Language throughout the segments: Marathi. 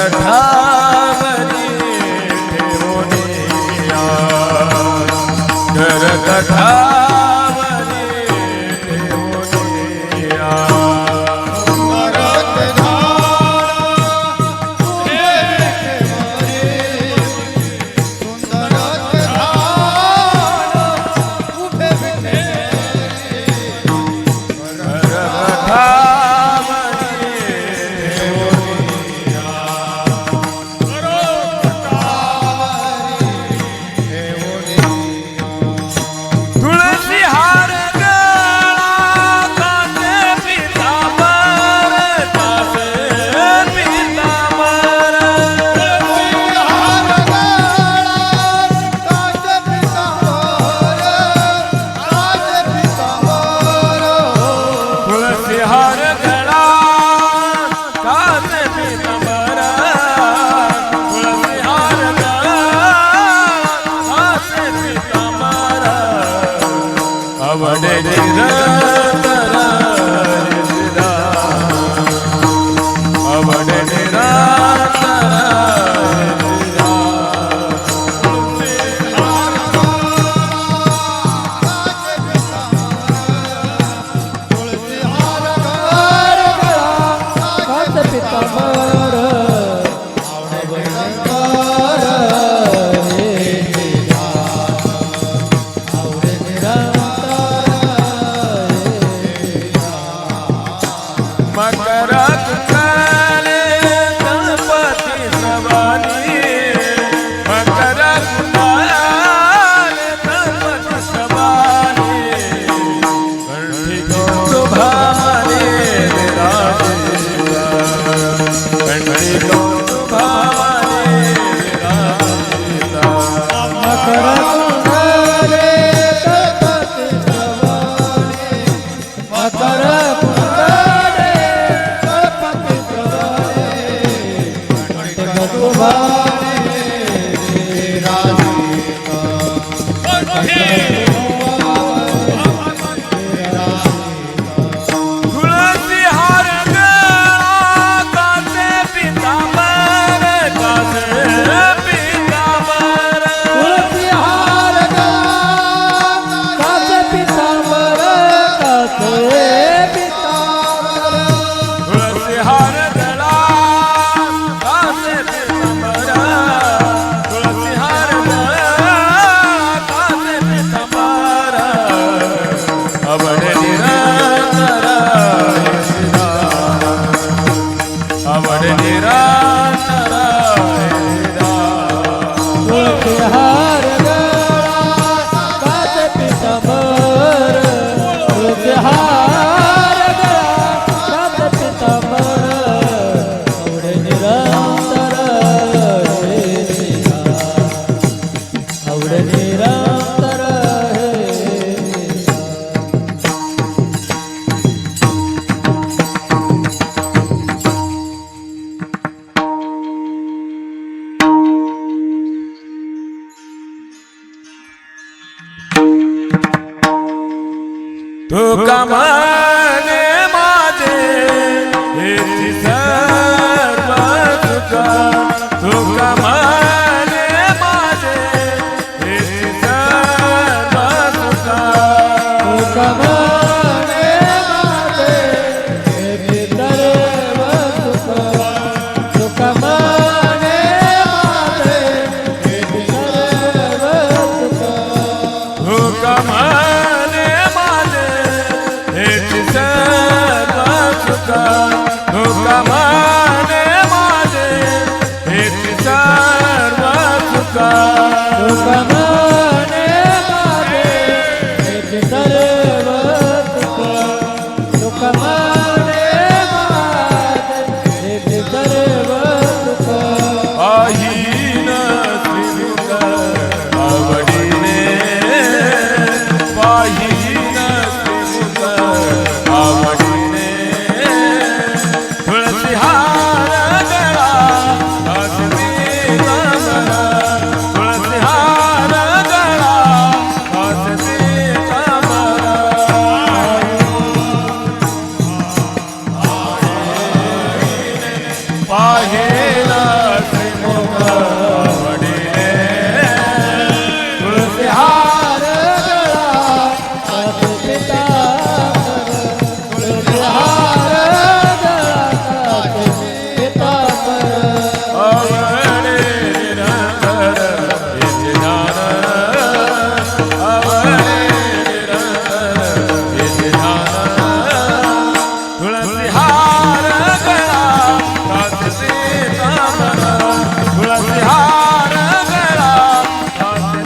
कठावरी ठेवूनिया घर कठावरी ठेवूनिया तुळसी हार गळा घात पीतांबर तुळसी हार गळा घात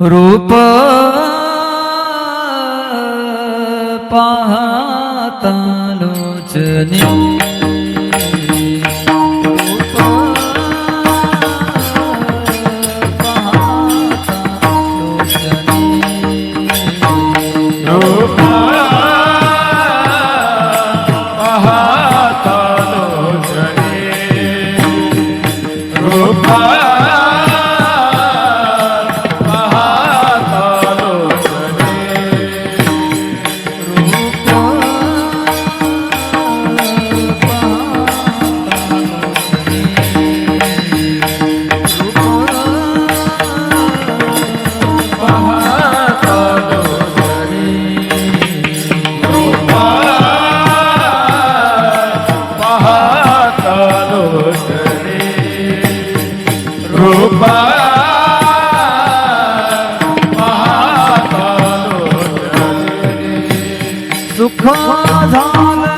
रूप पाहता लोचनी सुख झालं झाले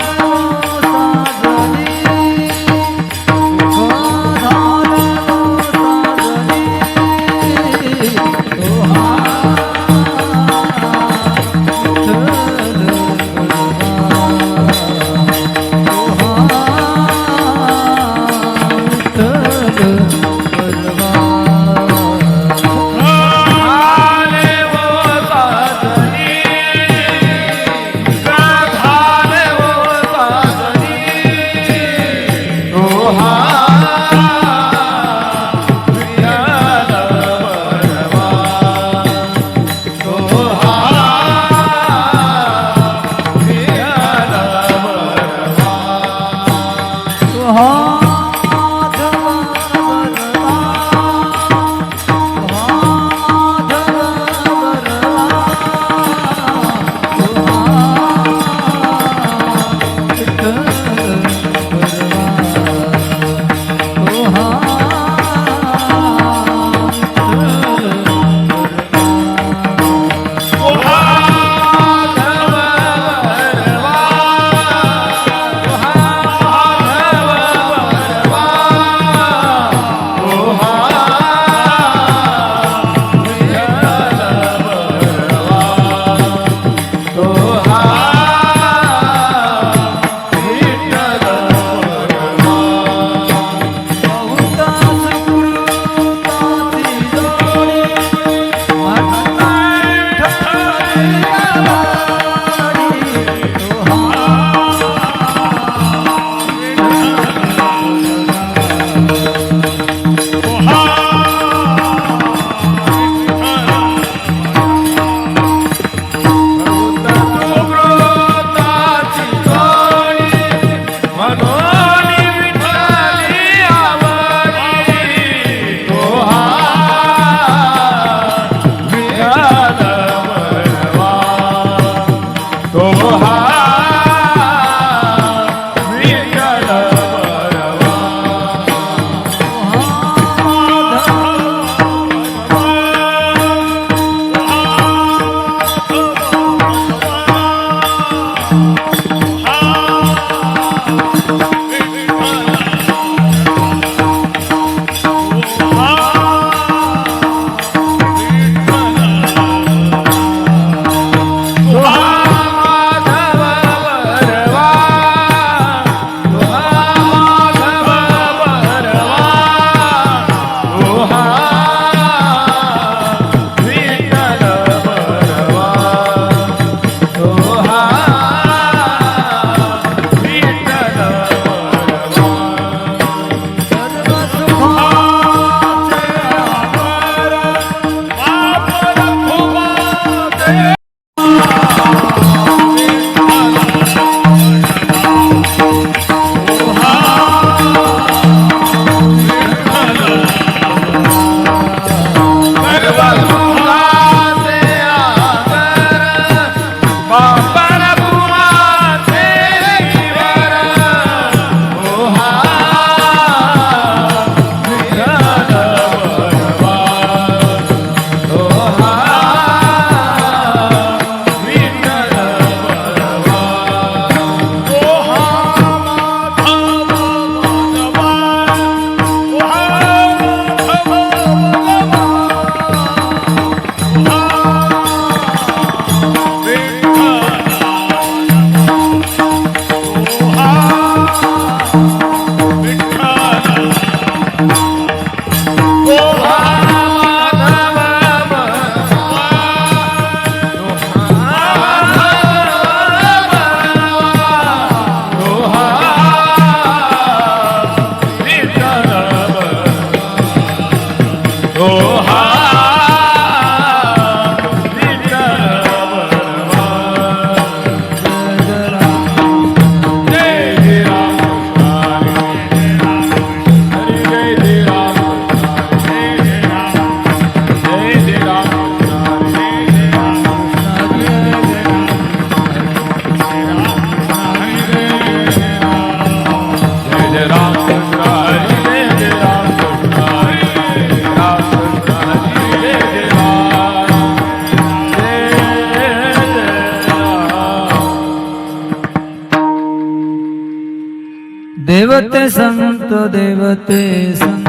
देवते संत देवते संत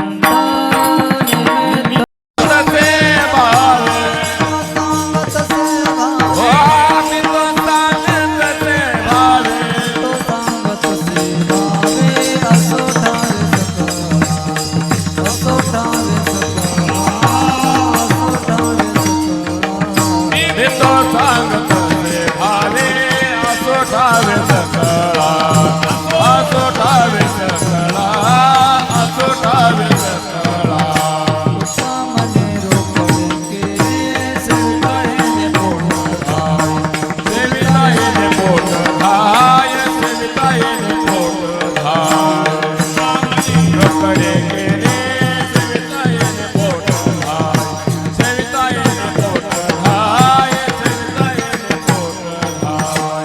तसे भावे हो आम्ही तो सांगत तसे भावे मी तो सांगत तसे भावे असो ठावे सकळा असो ठावे सकळा असो ठावे सकळा सेविताईने पोट धाय सेविताईने पोट धाय रोकडे गेले सेविताईने पोट धाय सेविताईने पोट धाय सेविताईने पोट धाय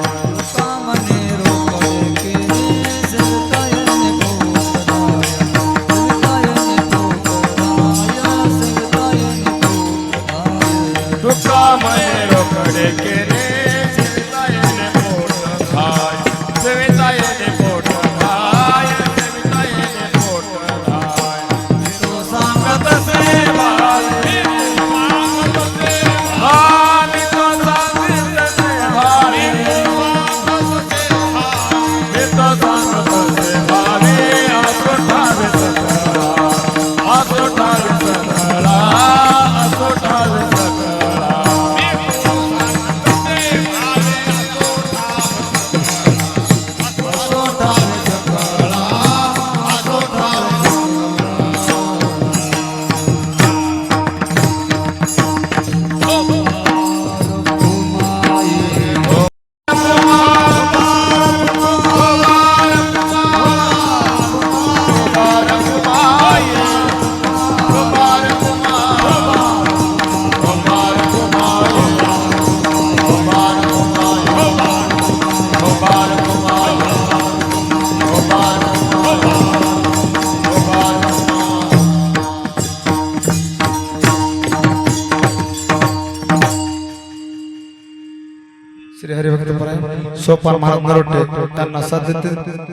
सोपान महाराज नरोटे त्यांना साथ देते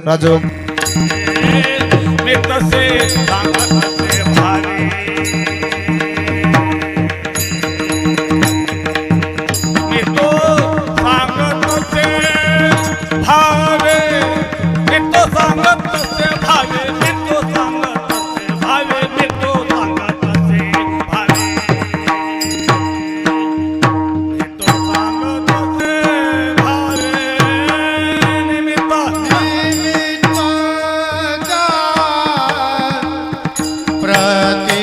राजू मी तसे सांगते भारी मी तो सांगते भावे मी तो सांगते भावे मी तो सांगते भावे मी तो सांगते भावे मी तो सांगते भावे निमित्त प्रति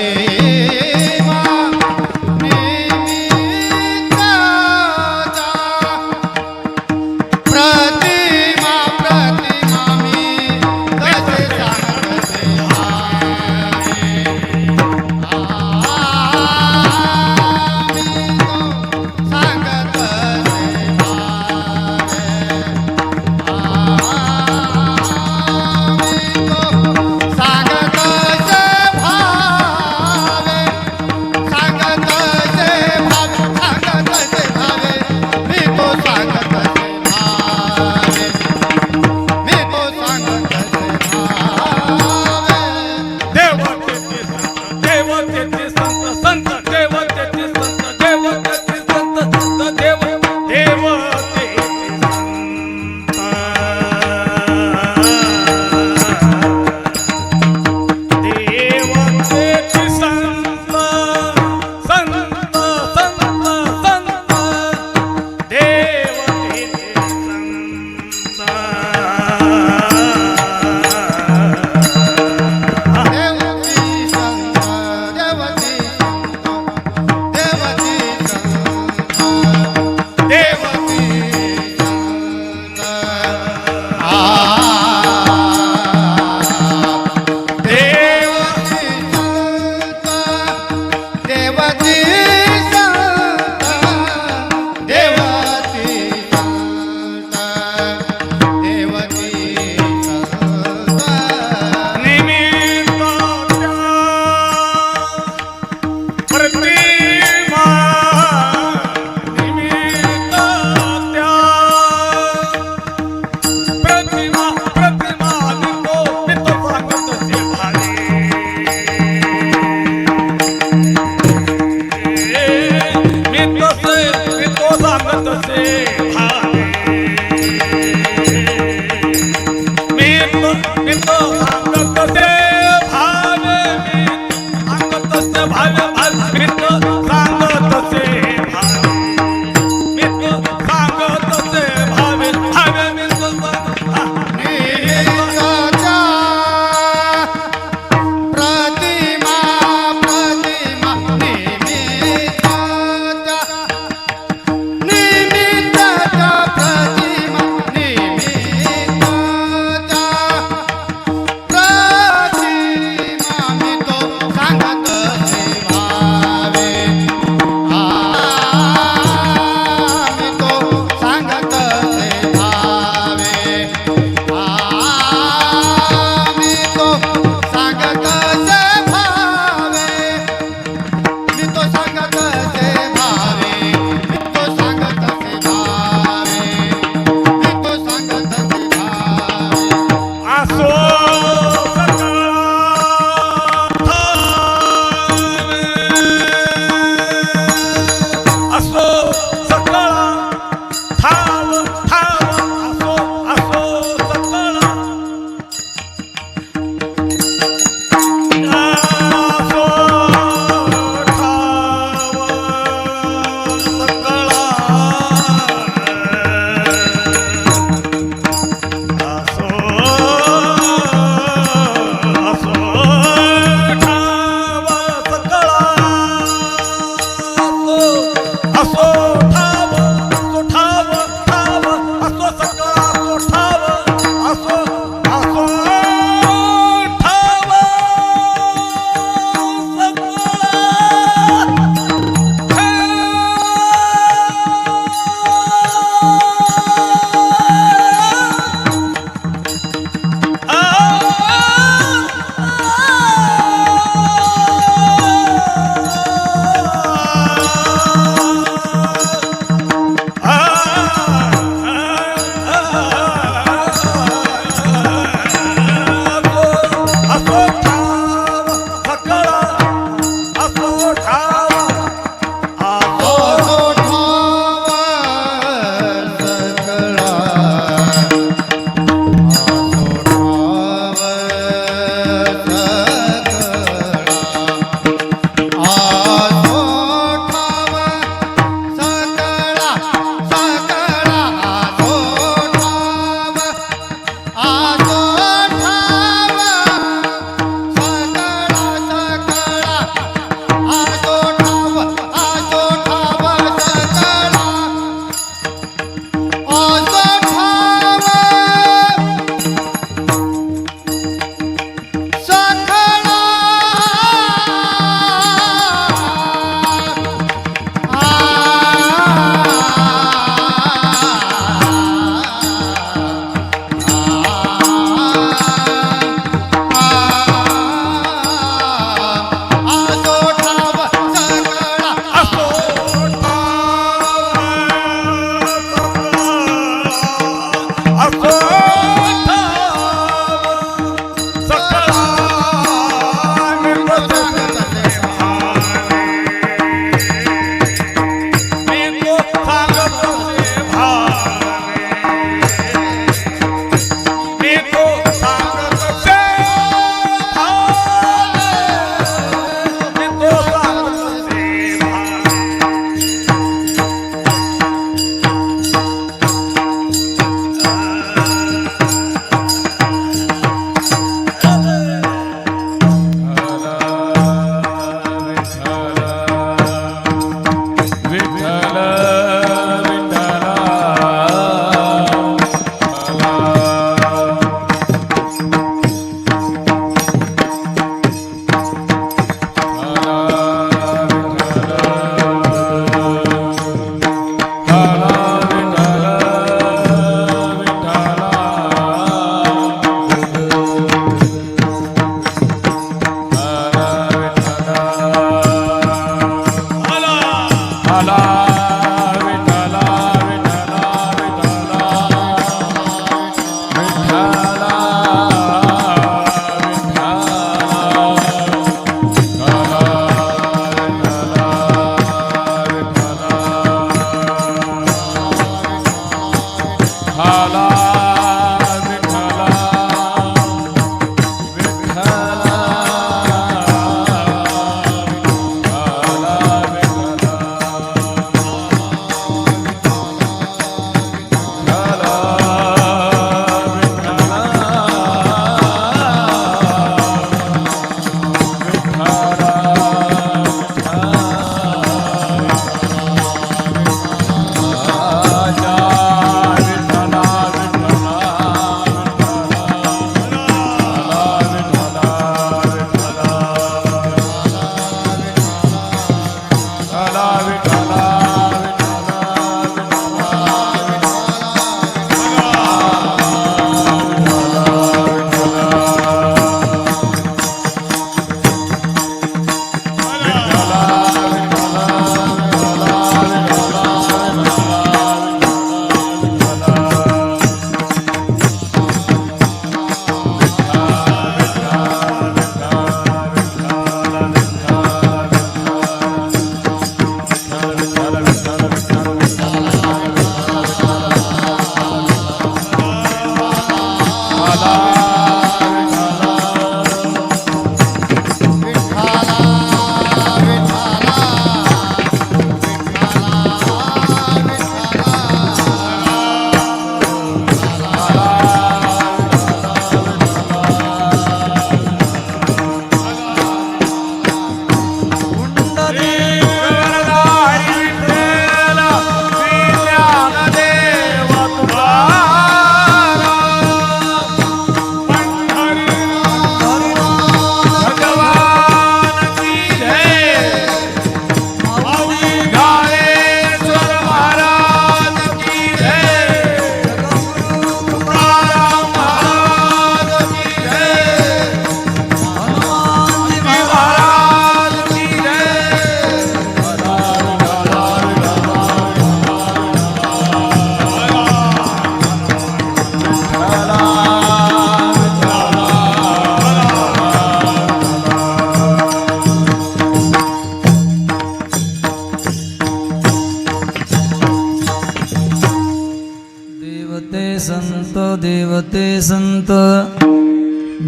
देवते संत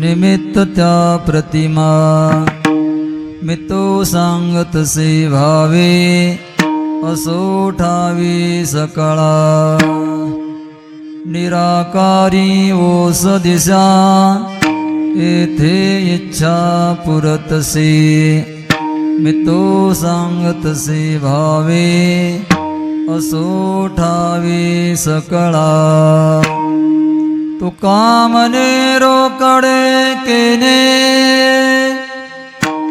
निमित्त त्या प्रतिमा मी तो सांगत से भावे असो ठावी सकळा निराकारी ओस दिशा येथे इच्छा पुरतसे मी तो सांगतसे भावे असो ठावी सकळा तुका मने रोकडे केने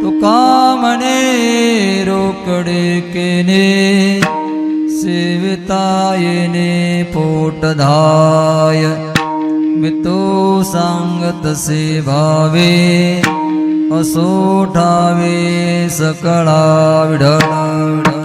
तुका मने रोकडे केने सेविता येणे पोटधाय मी तो सांगतसे भावे असो ठावे सकळा विढळ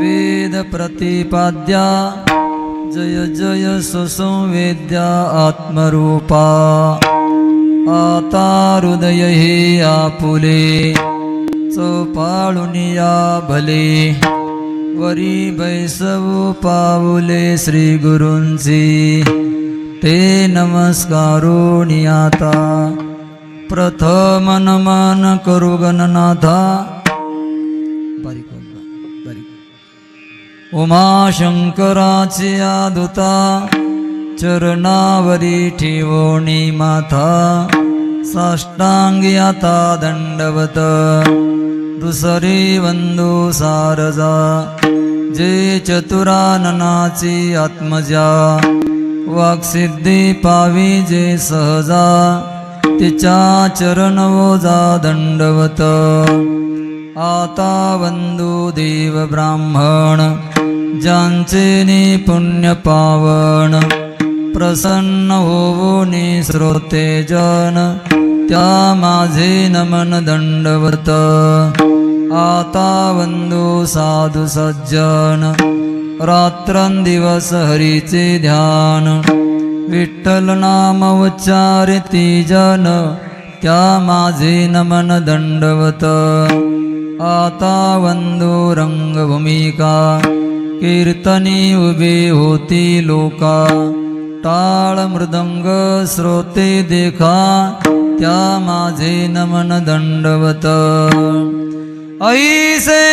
वेद प्रतिपाद्या जय जय सुसंवेद्या आत्मरूपा आता हृदय हे आपुले चोपाळुनिया भले वरी बैसव पाऊले श्री गुरूंची ते नमस्कारोनी आता प्रथम नमन करू गणनाथा बारीक उमाशंकराची आदुता चरणावरी ठेवोनी माथा साष्टांगी आता दंडवत दुसरी वंदू सारजा जे चतुराननाची आत्मजा वाक्सिद्धी पावी जे सहजा तिच्या चरण ओजा दंडवत आता वंदू देव ब्राह्मण ज्यांचे पुण्य पावन प्रसन्न होवोनी श्रोते जन त्या माझे नमन दंडवत आता वंदू साधू सज्जन रात्रंदिवस हरीचे ध्यान विठ्ठल नाम उच्चारिती जन त्या माझे नमन दंडवत आता वंदू रंगभूमिका कीर्तनी उभे होती लोका टाळ मृदंग श्रोते देखा त्या माझे नमन दंडवत ऐसे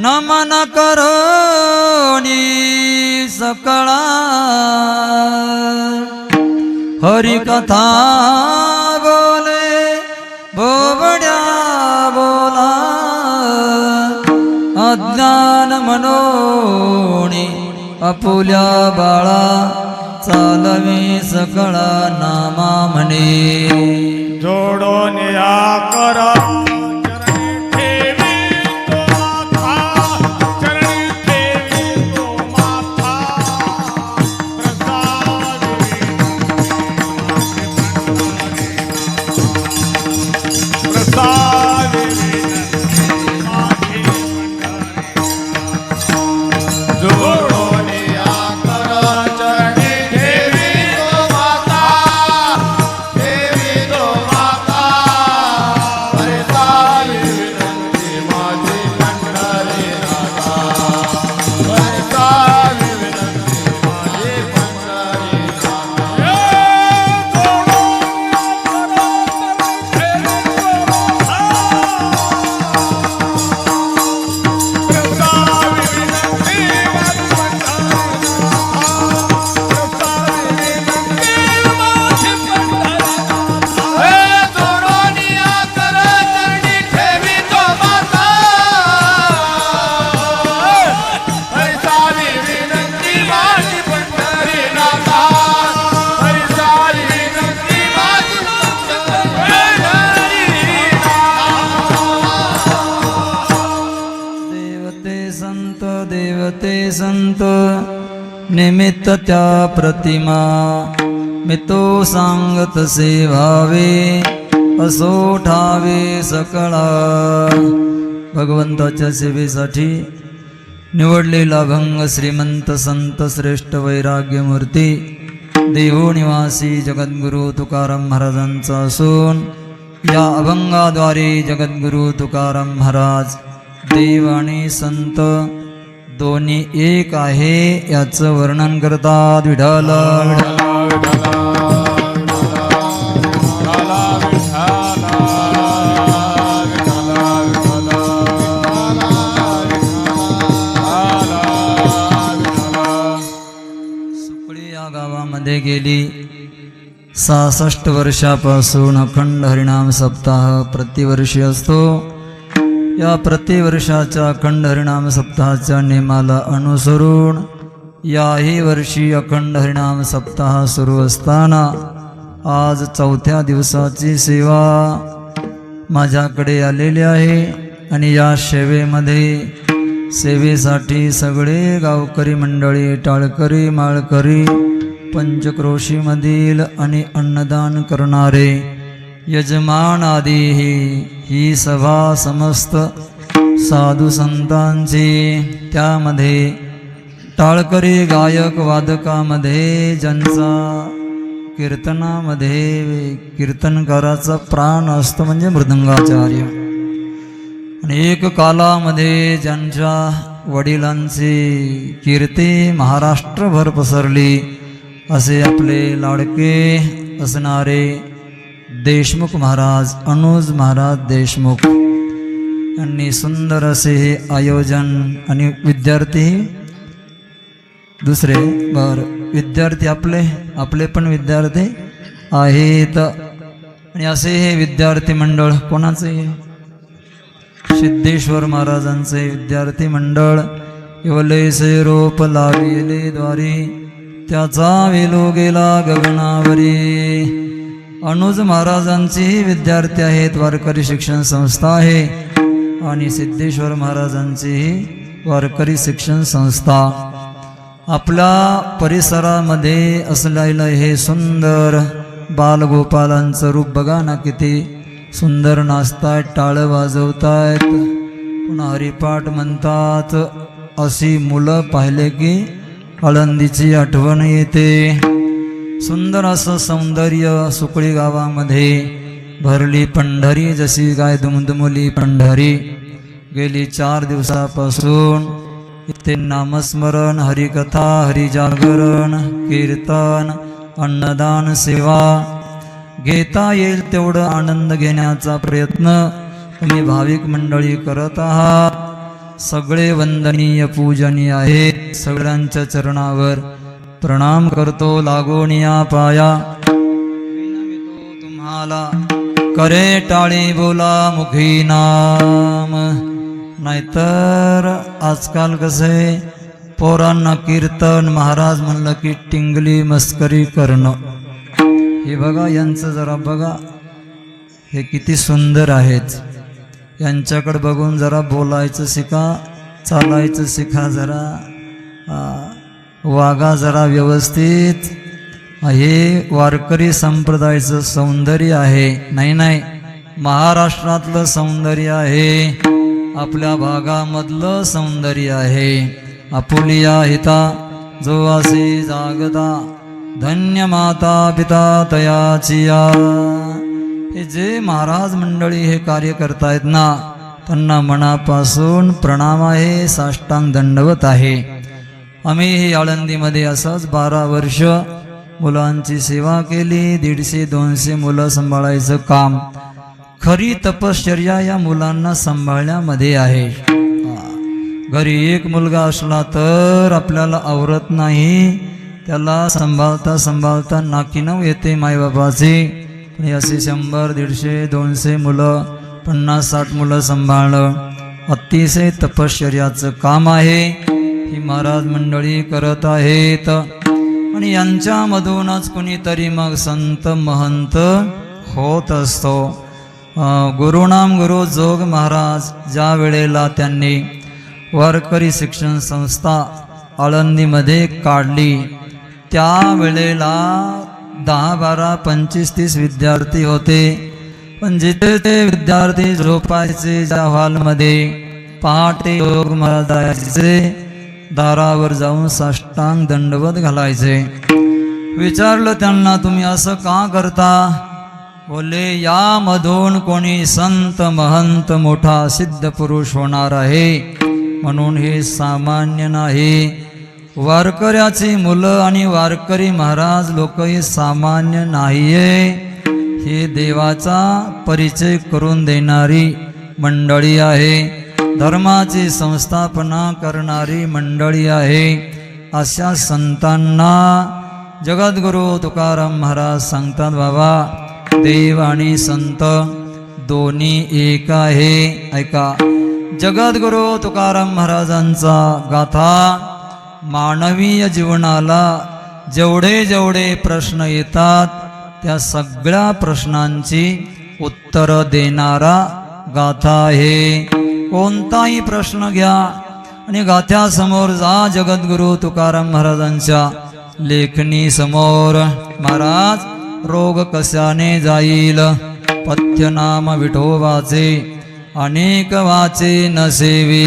नमन करोनी सकळा हरिकथा बोले बोबड्या बोला अज्ञान मनोनी अपुल्या बाळा चालवी सकळा नामा म्हणे जोडून या कर संत निमित्त त्या प्रतिमा मी तो सांगत सेवावे असो ठावे सकळा भगवंताच्या सेवेसाठी निवडलेला भंग श्रीमंत संत श्रेष्ठ वैराग्यमूर्ती देहो निवासी जगद्गुरु तुकाराम महाराजांचा असून या अभंगाद्वारे जगद्गुरु तुकाराम महाराज देव आणि संत दोन्ही एक आहे याचं वर्णन करतात विठ्ठल सुकळी या गावामध्ये गेली 66 वर्षापासून अखंड हरिनाम सप्ताह प्रतिवर्षी असतो. या प्रतिवर्षाच्या अखंड हरिनाम सप्ताहाच्या नियमाला अनुसरून याही वर्षी अखंड हरिनाम सप्ताह सुरू असताना आज 4थ्या दिवसाची सेवा माझ्याकडे आलेली आहे आणि या सेवेसाठी सगळे गावकरी मंडळी, टाळकरी, माळकरी, पंचक्रोशीमधील आणि अन्नदान करणारे यजमान आदी ही सभा समस्त साधू संतांची, त्यामध्ये टाळकरी गायक वादकामध्ये ज्यांचा कीर्तनामध्ये कीर्तनकाराचा प्राण असतो म्हणजे मृदंगाचार्य, आणि एक कालामध्ये ज्यांच्या वडिलांची कीर्ती महाराष्ट्रभर पसरली असे आपले लाडके असणारे देशमुख महाराज, अनुज महाराज देशमुख यांनी सुंदर असे हे आयोजन आणि विद्यार्थी दुसरे विद्यार्थी आपले पण विद्यार्थी आहेत. आणि असे हे विद्यार्थी मंडळ कोणाचे सिद्धेश्वर महाराजांचे विद्यार्थी मंडळ. येवलेसे रोप लाविले द्वारी त्याचा वेलो गेला गगनावरी. अनुज महाराजांची विद्यार्थी आहेत. वारकरी शिक्षण संस्था आहे आणि सिद्धेश्वर महाराजांची वारकरी शिक्षण संस्था. आपल्या परिसरामध्ये असलेलं हे सुंदर बालगोपालांचं रूप बघा ना, किती सुंदर नाचतायत, टाळं वाजवतायत, पुन्हा हरिपाठ म्हणतात. अशी मुलं पाहिले की आळंदीची आठवण येते. सुंदर असं सौंदर्य सुकळी गावामध्ये भरली पंढरी, जशी गाय दुमदुमली पंढरी. गेली 4 दिवसापासून इथे नामस्मरण, हरिकथा, हरिजागरण, कीर्तन, अन्नदान सेवा घेता येईल तेवढं आनंद घेण्याचा प्रयत्न तुम्ही भाविक मंडळी करत आहात. सगळे वंदनीय पूजनीय आहेत. सगळ्यांच्या चरणावर प्रणाम करतो. लागून या पाया तुम्हाला करे टाळी बोला मुखी नाम. नाहीतर आजकाल कसे पोरांना कीर्तन महाराज म्हणलं की टिंगली मस्करी करणं. हे बघा, यांचं जरा बघा, हे किती सुंदर आहेत. यांच्याकडे बघून जरा बोलायचं शिका, चालायचं शिका, जरा वागा जरा व्यवस्थित. हे वारकरी संप्रदायाचं सौंदर्य आहे. नाही, महाराष्ट्रातलं सौंदर्य आहे, आपल्या भागामधलं सौंदर्य आहे. आपुलिया हिता जो असे जागता, धन्य माता पिता तयाचिया. हे जे महाराज मंडळी हे कार्य करतायत ना, त्यांना मनापासून प्रणाम आहे, साष्टांग दंडवत आहे. आम्ही आळंदीमध्ये असंच 12 वर्ष मुलांची सेवा केली. 150-200 मुलं सांभाळायचं काम. खरी तपश्चर्या या मुलांना सांभाळण्यामध्ये आहे. घरी एक मुलगा असला तर आपल्याला आवरत नाही, त्याला सांभाळता नाकीनव येते मायबापाची. पण असे 100, 150, 200 मुलं, 50-60 मुलं सांभाळणं अतिशय तपश्चर्याचं काम आहे. ही महाराज मंडळी करत आहेत. आणि यांच्यामधूनच कुणीतरी मग संत महंत होत असतो. गुरुनाम गुरु जोग महाराज ज्या वेळेला त्यांनी वारकरी शिक्षण संस्था आळंदीमध्ये काढली, त्यावेळेला 10, 12, 25, 30 विद्यार्थी होते. पण जिथे ते विद्यार्थी झोपायचे ज्या हॉलमध्ये, पहाटे योग महाराजांचे दारावर जाऊन साष्टांग दंडवत घालायचे. विचारलं त्यांना, तुम्ही असं का करता? बोले, यामधून कोणी संत महंत मोठा सिद्ध पुरुष होणार आहे, म्हणून हे सामान्य नाही. वारकऱ्याची मुलं आणि वारकरी महाराज लोक हे सामान्य नाहीये. हे देवाचा परिचय करून देणारी मंडळी आहे, धर्माची संस्थापना करणारी मंडळी आहे. अशा संतांना जगद्गुरु तुकाराम महाराज सांगतात, बाबा देव आणि संत दोन्ही एक आहे. ऐका, जगद्गुरु तुकाराम महाराजांचा गाथा मानवीय जीवनाला जेवढे जेवढे प्रश्न येतात त्या सगळ्या प्रश्नांची उत्तरं देणारा गाथा आहे. कोणताही प्रश्न घ्या आणि गाथ्यासमोर जा, जगद्गुरु तुकाराम महाराजांच्या लेखणी समोर. महाराज, रोग कशाने जाईल, पथ्यनाम विठोबाचे अनेक वाचे नसेवी.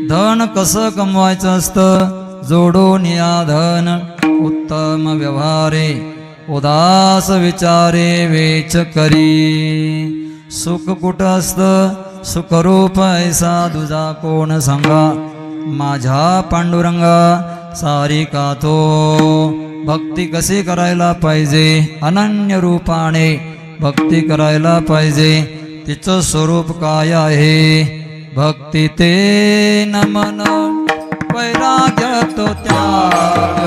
धन कसं कमवायचं असतं, जोडून या धन उत्तम व्यवहारे, उदास विचारे वेच करी. सुख कुठं असतं, सुखरूप ऐसा दुजा कोण सांगा, माझ्या पांडुरंगा सारी का तो. भक्ती कशी करायला पाहिजे, अनन्य रूपाने भक्ती करायला पाहिजे. तिचं स्वरूप काय आहे भक्ती ते नमन वैराग्य तो त्याग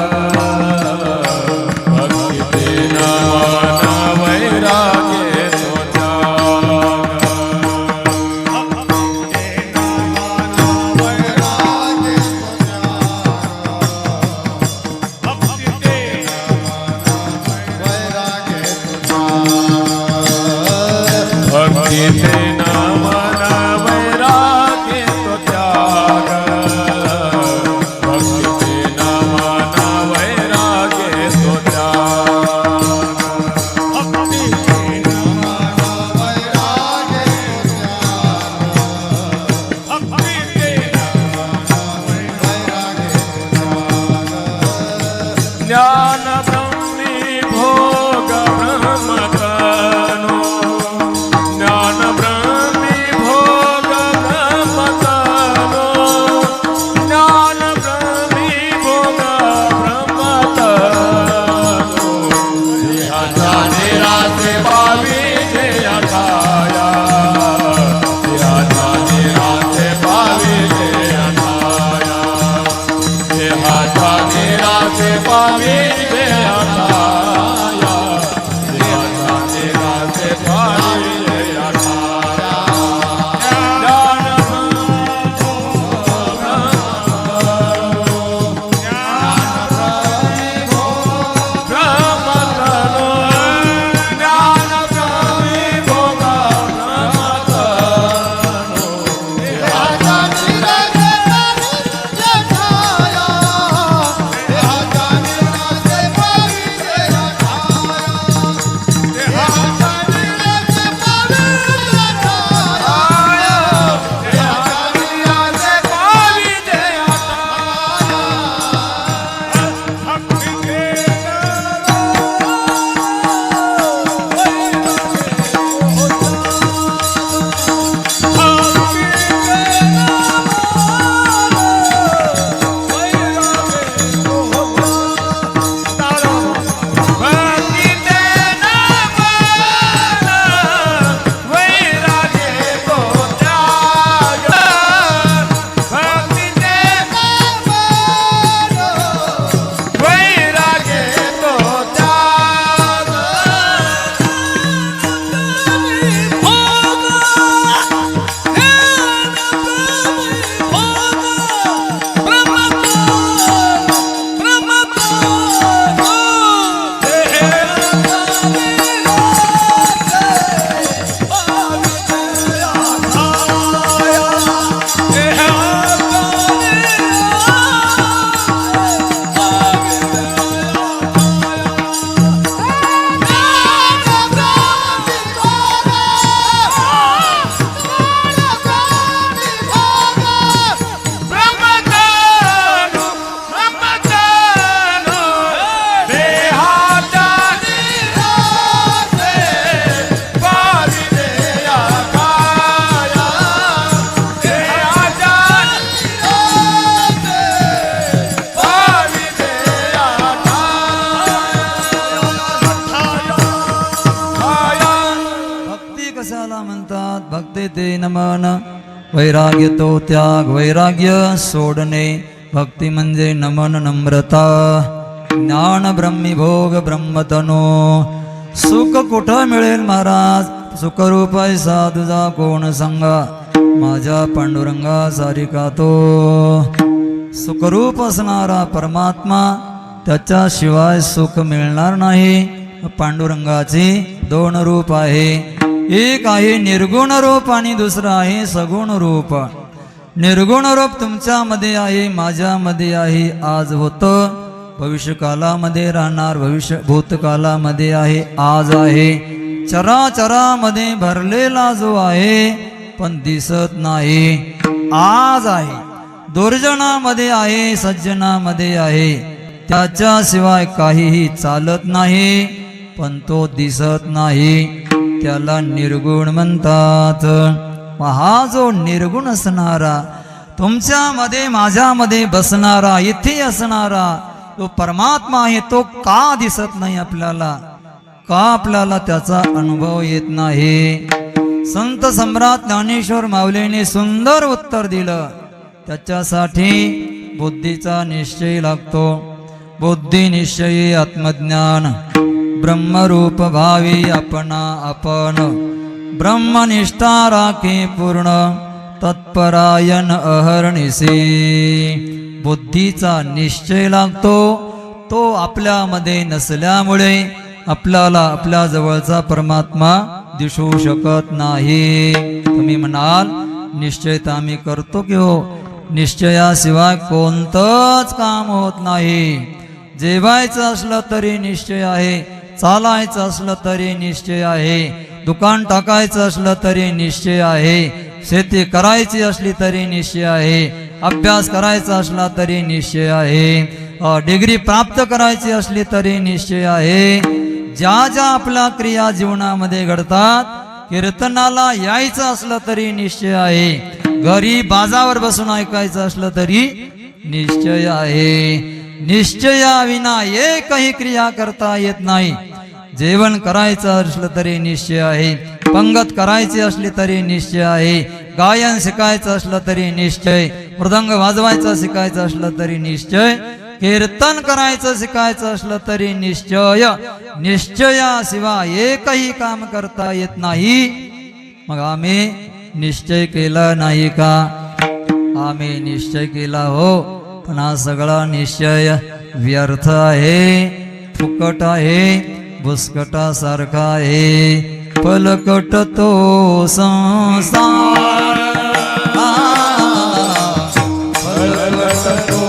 भक्ती ते नमन वैराग्य तो त्याग भक्ती ते नमन वैराग्य तो त्याग भक्ती ते नमन वैराग्य तो त्याग भक्ती ते नमन वैराग्य तो त्याग भक्ती ते नमन वैराग्य तो त्याग ज्ञान ब्रह्मी भोग ब्रह्मतनो ज्ञान ब्रह्मी भोग ब्रह्मतनो ज्ञान ब्रह्मी भोग ब्रह्मतनो देहाच्या निरासे पावी जे अठाया देहाच्या निरासे पावी जे अठाया देहाच्या निरासे पावी जे अठाया देहाच्या निरासे पावी जे अठाया ज्ञान ब्रह्मतनो ज्ञान ब्रह्मी भोग ब्रह्मतनो देहाच्या निरासे भक्ती ते नमन वैराग्य तो त्याग वैराग्य सोडणे भक्ती म्हणजे नमन नम्रता ज्ञान ब्रह्मी भोग ब्रह्मतनो सुख कुठं मिळेल महाराज सुखरूप ऐसा तुझा कोण सांगा माझ्या पांडुरंगा सारिका तो सुखरूप असणारा परमात्मा त्याच्याशिवाय सुख मिळणार नाही पांडुरंगाची दोन रूप आहे एक आहे निर्गुण रूप आणि दुसरं आहे सगुण रूप निर्गुण रूप तुमच्यामध्ये आहे माझ्यामध्ये आहे आज होतं भविष्यकालामध्ये राहणार भूतकालामध्ये आहे आज आहे चराचरामध्ये भरलेला जो आहे पण दिसत नाही आज आहे दुर्जनामध्ये आहे सज्जनामध्ये आहे त्याच्याशिवाय काहीही चालत नाही पण तो दिसत नाही त्याला निर्गुण म्हणतात हा जो निर्गुण असणारा तुमच्यामध्ये माझ्यामध्ये बसणारा इथे असणारा तो परमात्मा आहे तो का दिसत नाही आपल्याला का आपल्याला त्याचा अनुभव येत नाही संत सम्राट ज्ञानेश्वर माऊलीने सुंदर उत्तर दिलं. त्याच्यासाठी बुद्धीचा निश्चय लागतो. बुद्धी निश्चयी आत्मज्ञान ब्रह्मरूप भावी आपणा आपण ब्रह्मनिष्ठा राखे पूर्ण तत्परायण अहर्निशी. बुद्धीचा निश्चय लागतो. तो आपल्यामध्ये नसल्यामुळे आपल्याला आपल्या जवळचा परमात्मा दिसू शकत नाही. तुम्ही म्हणाल निश्चय तर आम्ही करतो की हो, निश्चयाशिवाय कोणतंच काम होत नाही. जेवायचं असलं तरी निश्चय आहे, चालायचं असलं तरी निश्चय आहे, दुकान टाकायचं असलं तरी निश्चय आहे, शेती करायची असली तरी निश्चय आहे, अभ्यास करायचा असला तरी निश्चय आहे, डिग्री प्राप्त करायची असली तरी निश्चय आहे. ज्या ज्या आपल्या क्रिया जीवनामध्ये घडतात, कीर्तनाला यायचं असलं तरी निश्चय आहे, घरी बाजावर बसून ऐकायचं असलं तरी निश्चय आहे. निश्चयाविना एकही क्रिया करता येत नाही. जेवण करायचं असलं तरी निश्चय आहे, पंगत करायची असली तरी निश्चय आहे, गायन शिकायचं असलं तरी निश्चय, मृदंग वाजवायचं शिकायचं असलं तरी निश्चय, कीर्तन करायचं शिकायचं असलं तरी निश्चय. निश्चयाशिवाय एकही काम करता येत नाही. मग आम्ही निश्चय केला नाही का? आम्ही निश्चय केला हो, पण हा सगळा निश्चय व्यर्थ आहे, फुकट आहे, भुसकटासारखा आहे. पलकट तो संसार, पलकट तो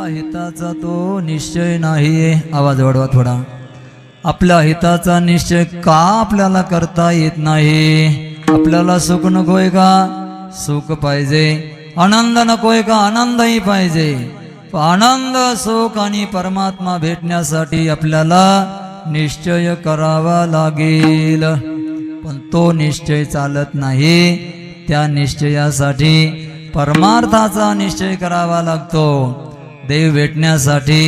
हिताचा तो निश्चय नाही. आवाज वाढवा थोडा. आपल्या हिताचा निश्चय का आपल्याला करता येत नाही? आपल्याला सुख नकोय का? सुख पाहिजे. आनंद नकोय का? आनंदही पाहिजे. आनंद, सुख आणि परमात्मा भेटण्यासाठी आपल्याला निश्चय करावा लागेल. पण तो निश्चय चालत नाही. त्या निश्चयासाठी परमार्थाचा निश्चय करावा लागतो. देव भेटण्यासाठी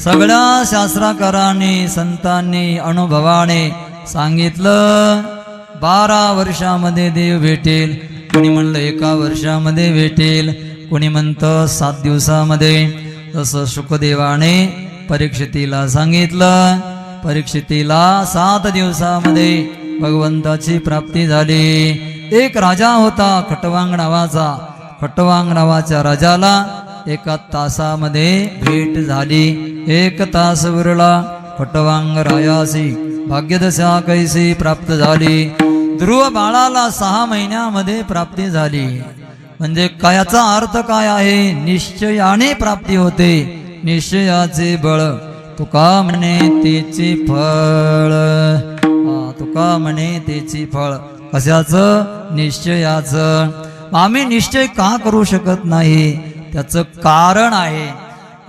सगळ्या शास्त्रकारांनी, संतांनी, अनुभवाने सांगितलं 12 वर्षामध्ये देव भेटेल. कोणी म्हणलं 1 वर्षामध्ये भेटेल, कोणी म्हणतं 7 दिवसामध्ये. जसं शुकदेवाने परीक्षितीला सांगितलं, परीक्षितीला 7 दिवसामध्ये भगवंताची प्राप्ती झाली. एक राजा होता खटवांग नावाचा. खटवांग नावाच्या राजाला 1 तासामध्ये भेट झाली. 1 तास उरला. खटवांग रायासी भाग्यदशा कैसी प्राप्त झाली. ध्रुव बाळाला 6 महिन्यामध्ये प्राप्ती झाली. म्हणजे कायाचा अर्थ काय आहे? निश्चयाने प्राप्ती होते, निश्चयाचे बळ. तुका म्हणे तेचे फळ. तुका म्हणे तेची फळ. कशाचं? निश्चयाचं. आम्ही निश्चय का करू शकत नाही? त्याचं कारण आहे,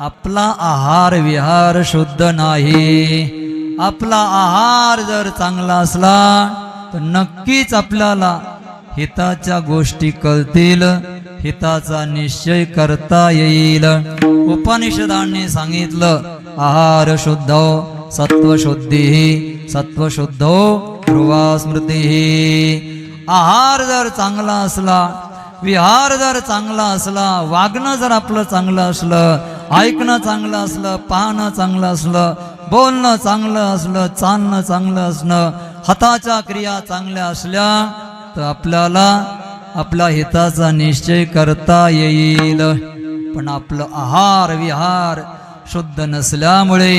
आपला आहार विहार शुद्ध नाही. आपला आहार जर चांगला असला तर नक्कीच आपल्याला हिताच्या गोष्टी कळतील, हिताचा निश्चय करता येईल. उपनिषदांनी सांगितलं, आहार शुद्धो सत्वशुद्धी, सत्वशुद्धो ध्रुवा स्मृती. आहार जर चांगला असला, विहार जर चांगला असला, वागणं जर आपलं चांगलं असलं, ऐकणं चांगलं असलं, पाहणं चांगलं असलं, बोलणं चांगलं असलं, चालणं चांगलं असणं, हाताच्या क्रिया चांगल्या असल्या तर आपल्याला आपल्या हिताचा निश्चय करता येईल. पण आपलं आहार विहार शुद्ध नसल्यामुळे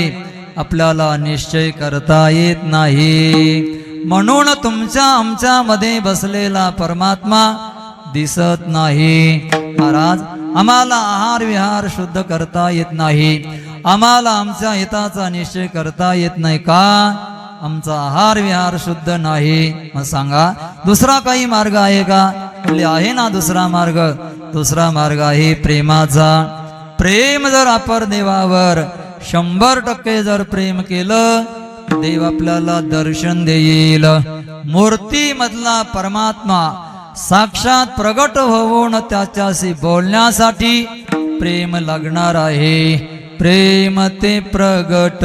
आपल्याला निश्चय करता येत नाही. म्हणून तुमच्या आमच्यामध्ये बसलेला परमात्मा दिसत नाही. महाराज, आम्हाला आहार विहार शुद्ध करता येत नाही, आम्हाला आमच्या हिताचा निश्चय करता येत नाही. का? आमचा आहार विहार शुद्ध नाही. मग सांगा, दुसरा काही मार्ग आहे का? बोलले आहे ना दुसरा मार्ग. दुसरा मार्ग आहे प्रेमाचा. प्रेम जर आपण देवावर 100% जर प्रेम केलं, देव आपल्याला दर्शन देईल. मूर्तीमधला परमात्मा साक्षात प्रगट होऊन त्याच्याशी बोलण्यासाठी प्रेम लागणार आहे. प्रेम ते प्रगट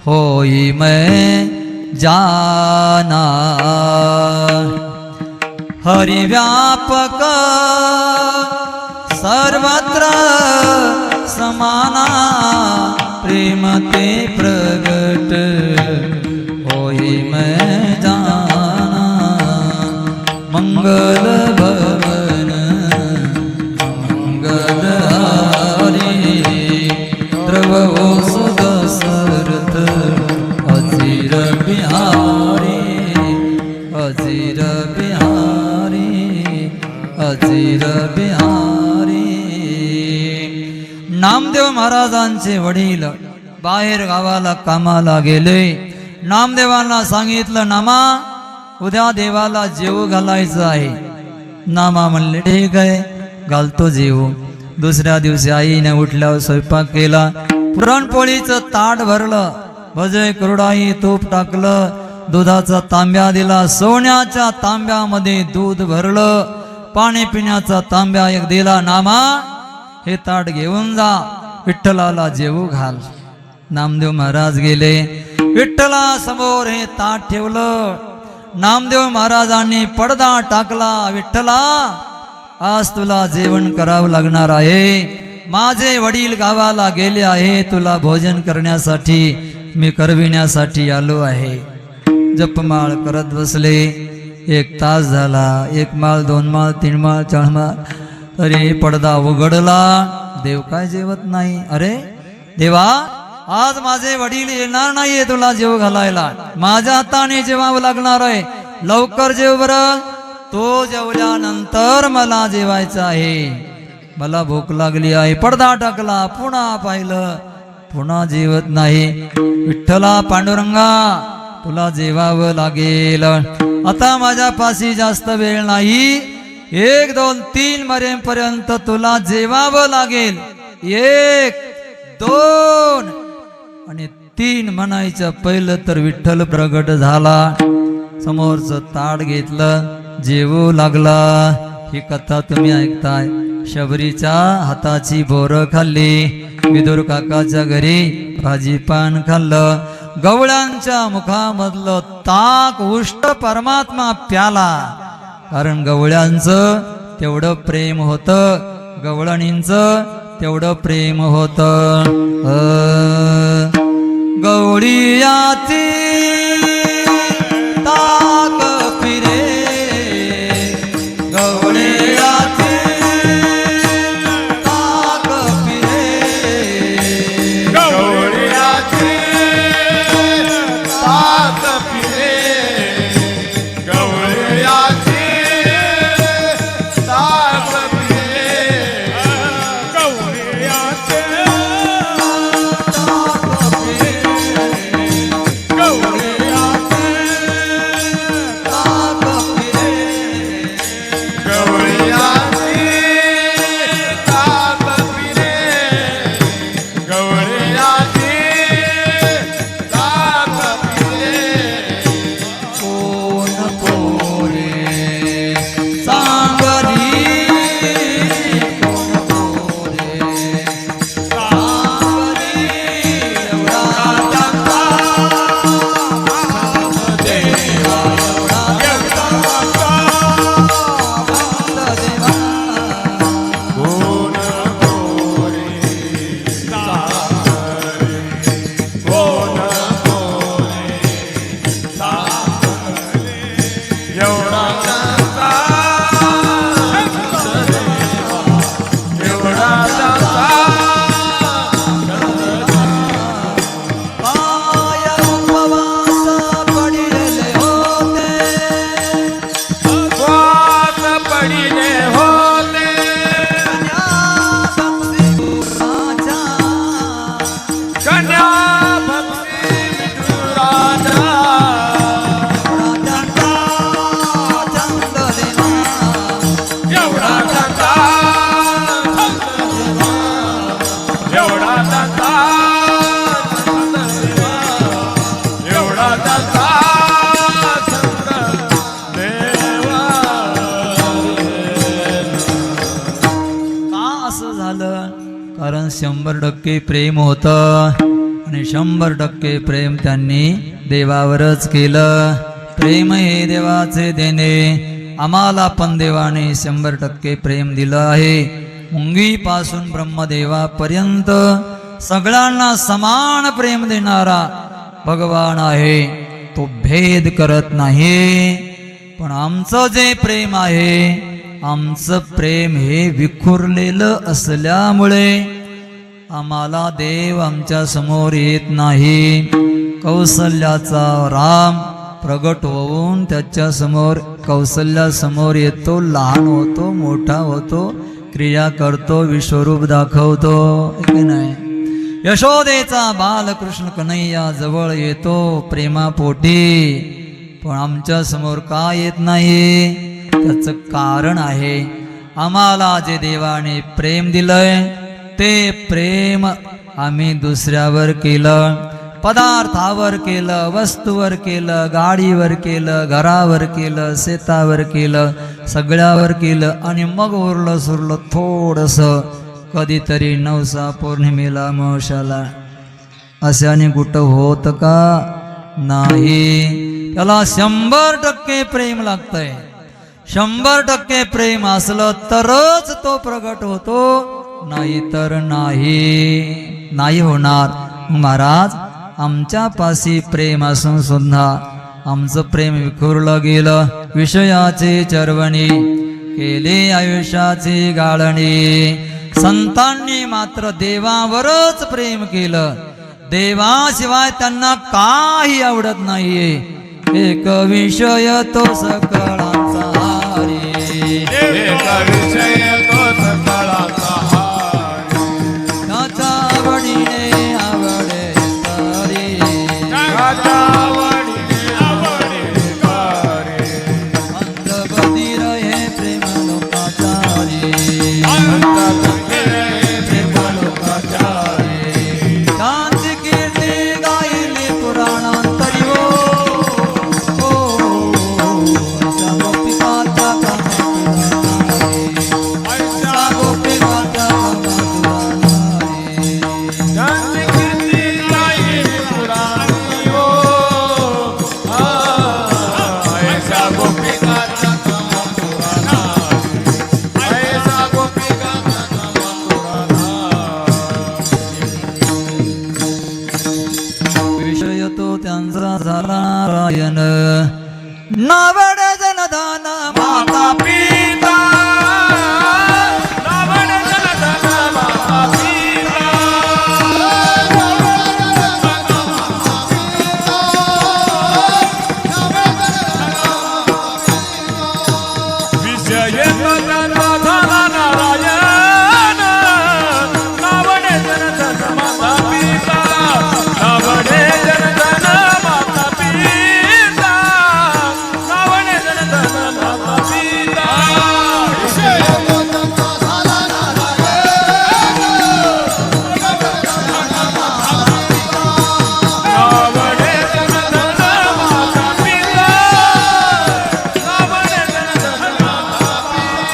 होई मैं जाना, हरि व्यापक सर्वत्र समाना. प्रेम ते प्रगट होई मैं जाना, मंगल भवन मंगल हारी. द्रवो सुदशरथ अजीर बिहारी, अजीर बिहारी, अजीर बिहारी. नामदेव महाराजांचे वडील बाहेर गावाला कामाला गेले. नामदेवांना सांगितलं, नामा उद्या देवाला जेवू घालायचं आहे. नामा म्हणले ठीक आहे, घालतो जेवू. दुसऱ्या दिवशी आईने उठल्यावर स्वयंपाक केला. पुरणपोळीचं ताट भरलं, भजे कुरडाई तूप टाकलं, दुधाचा तांब्या दिला, सोन्याच्या तांब्यामध्ये दूध भरलं, पाणी पिण्याचा तांब्या एक दिला. नामा हे ताट घेऊन जा, विठ्ठलाला जेवू घाल. नामदेव महाराज गेले, विठ्ठला समोर हे ताट ठेवलं. नामदेव महाराजांनी पडदा टाकला. विठ्ठला, आज तुला जेवण करावं लागणार आहे. माझे वडील गावाला गेले आहे, तुला भोजन करण्यासाठी मी करविण्यासाठी आलो आहे. जपमाळ करत बसले. 1 तास झाला. 1 माळ 2 माळ 3 माळ 4 माळ. अरे पडदा उघडला. देव काय जेवत नाही. अरे देवा, आज माझे वडील येणार नाहीये तुला जेव घालायला, माझ्या हाताने जेवावं लागणार आहे. लवकर जेव बरं. तो जेवल्यानंतर मला जेवायचं आहे, मला भूक लागली आहे. पडदा टाकला, पुन्हा पाहिलं, पुन्हा जेवत नाही. विठ्ठला पांडुरंगा, तुला जेवावं लागेल. आता माझ्यापाशी जास्त वेळ नाही. 1 2 3 मरेपर्यंत तुला जेवावं लागेल. 1 2 आणि 3 म्हणायचं पहिलं तर विठ्ठल प्रगट झाला. समोरचं ताट घेतलं, जेवू लागला. ही कथा तुम्ही ऐकताय. शबरीच्या हाताची बोरं खाल्ली, विदुर काकाच्या घरी भाजीपान खाल्लं, गवळ्यांच्या मुखामधलं ताक उष्ट परमात्मा प्याला. कारण गवळ्यांचं तेवढं प्रेम होतं, गवळणींचं तेवढं प्रेम होतं. गवळीयाची ताक फिरे, गवळीयाची ताक फिरे, गवळीयाची ताक फिरे, गवळीयाची ताक 100% प्रेम होतं आणि 100% प्रेम त्यांनी देवावरच केलं. प्रेम हे देवाचे देणे. आम्हाला पण देवाने 100% प्रेम दिलं आहे. मुंगीपासून ब्रह्मदेवापर्यंत सगळ्यांना समान प्रेम देणारा भगवान आहे. तो भेद करत नाही. पण आमचं जे प्रेम आहे, आमचं प्रेम हे विखुरलेलं असल्यामुळे आम्हाला देव आमच्या समोर येत नाही. कौसल्याचा राम प्रगट होऊन त्याच्या समोर कौसल्यासमोर येतो, लहान होतो, मोठा होतो, क्रिया करतो, विश्वरूप दाखवतो की नाही. यशोदेचा बालकृष्ण कन्हैया जवळ येतो प्रेमापोटी. पण आमच्या समोर का येत नाही? त्याचं कारण आहे, आम्हाला जे देवाने प्रेम दिलंय ते प्रेम आम्ही दुसऱ्यावर केलं. पदार्थावर केलं, वस्तूवर केलं, गाडीवर केलं, घरावर केलं, शेतावर केलं, सगळ्यावर केलं. आणि मग उरलं सुरलं थोडंसं कधीतरी नवसा पौर्णिमेला अमावस्याला. अशाने कुठं होत का? नाही. त्याला 100% प्रेम लागतंय. 100% प्रेम असलं तरच तो प्रगट होतो, नाही तर नाही होणार. महाराज, आमच्या पाशी प्रेम असून सुद्धा आमचं प्रेम विखुरलं गेलं. विषयाचे चरवणी केले आयुष्याची गाळणी. संतांनी मात्र देवावरच प्रेम केलं. देवाशिवाय त्यांना काही आवडत नाहीये. एक विषय तो सकळांचा हारी. एक विषय तो सकळांचा हारी. त्याच्या आवडीने आवडे तरी. त्याच्या आवडीने आवडे तरी. अंधबधीर हे प्रेम लोकाचारी. त्यांची कीर्ती गायली पुराणांतरी. अशा गोपिकाचा अशा गोपिकाचा त्यांची कीर्ती गायली पुराणी हो. ऐसा गोपिकाचा कमथुराना. ऐसा गोपिकाचा कमथुराना. विषय तो त्यांचा झाला नारायण. नावड जनदान माता पिता रावण जनधन माता पिता. विषय तो त्यांचा झाला नारायण. रावण जनधन माता पिता. रावण जनधन माता पिता. रावण जनधन माता पिता. विषय तो त्यांचा झाला नारायण. रावण जनधन माता पिता. रावण जनधन माता पिता.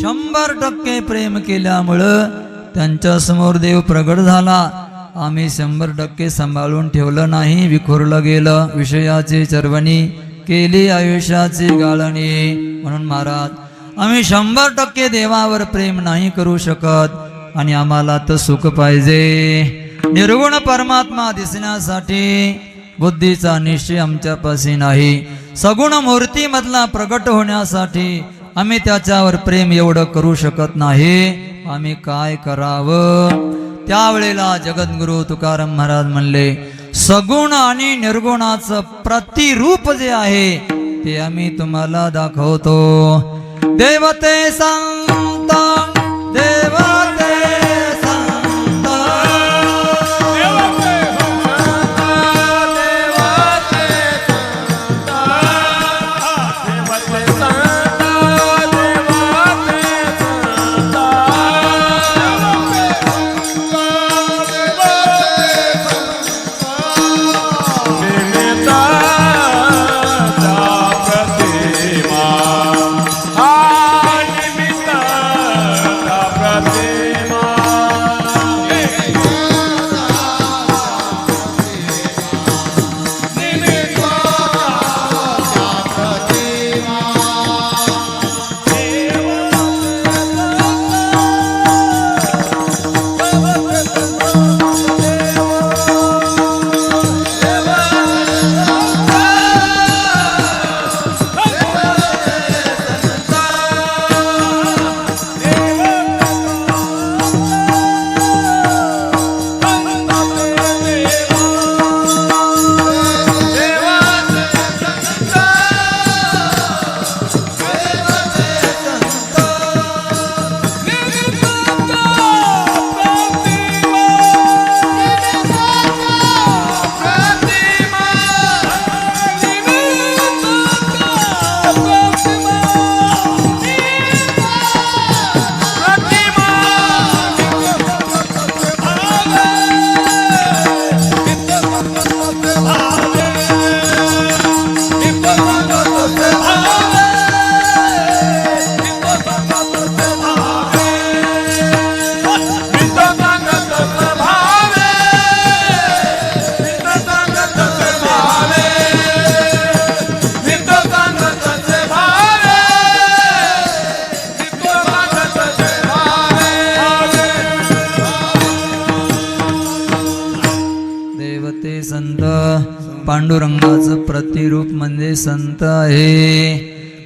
100% प्रेम केल्यामुळं त्यांच्या समोर देव प्रगट झाला. आम्ही 100% सांभाळून ठेवलं नाही, विखुरलं गेलं. विषयाची चरवणी केली आयुष्याची गाळणी. म्हणून महाराज, आम्ही 100% देवावर प्रेम नाही करू शकत. आणि आम्हाला तर सुख पाहिजे. निर्गुण परमात्मा दिसण्यासाठी बुद्धीचा निश्चय आमच्यापाशी नाही. सगुण मूर्तीमधला प्रगट होण्यासाठी आम्ही त्याच्यावर प्रेम एवढं करू शकत नाही. आम्ही काय करावं? त्यावेळेला जगद्गुरु तुकाराम महाराज म्हणले, सगुण आणि निर्गुणाचं प्रतिरूप जे आहे ते आम्ही तुम्हाला दाखवतो. देवते संत देवते संत देवते संत देवते संत. देवते संत देवते संत. निमित्ताचा प्रतिमा. हा निमित्ताचा ते संत. पांडुरंगाचं प्रतिरूप म्हणजे संत आहे.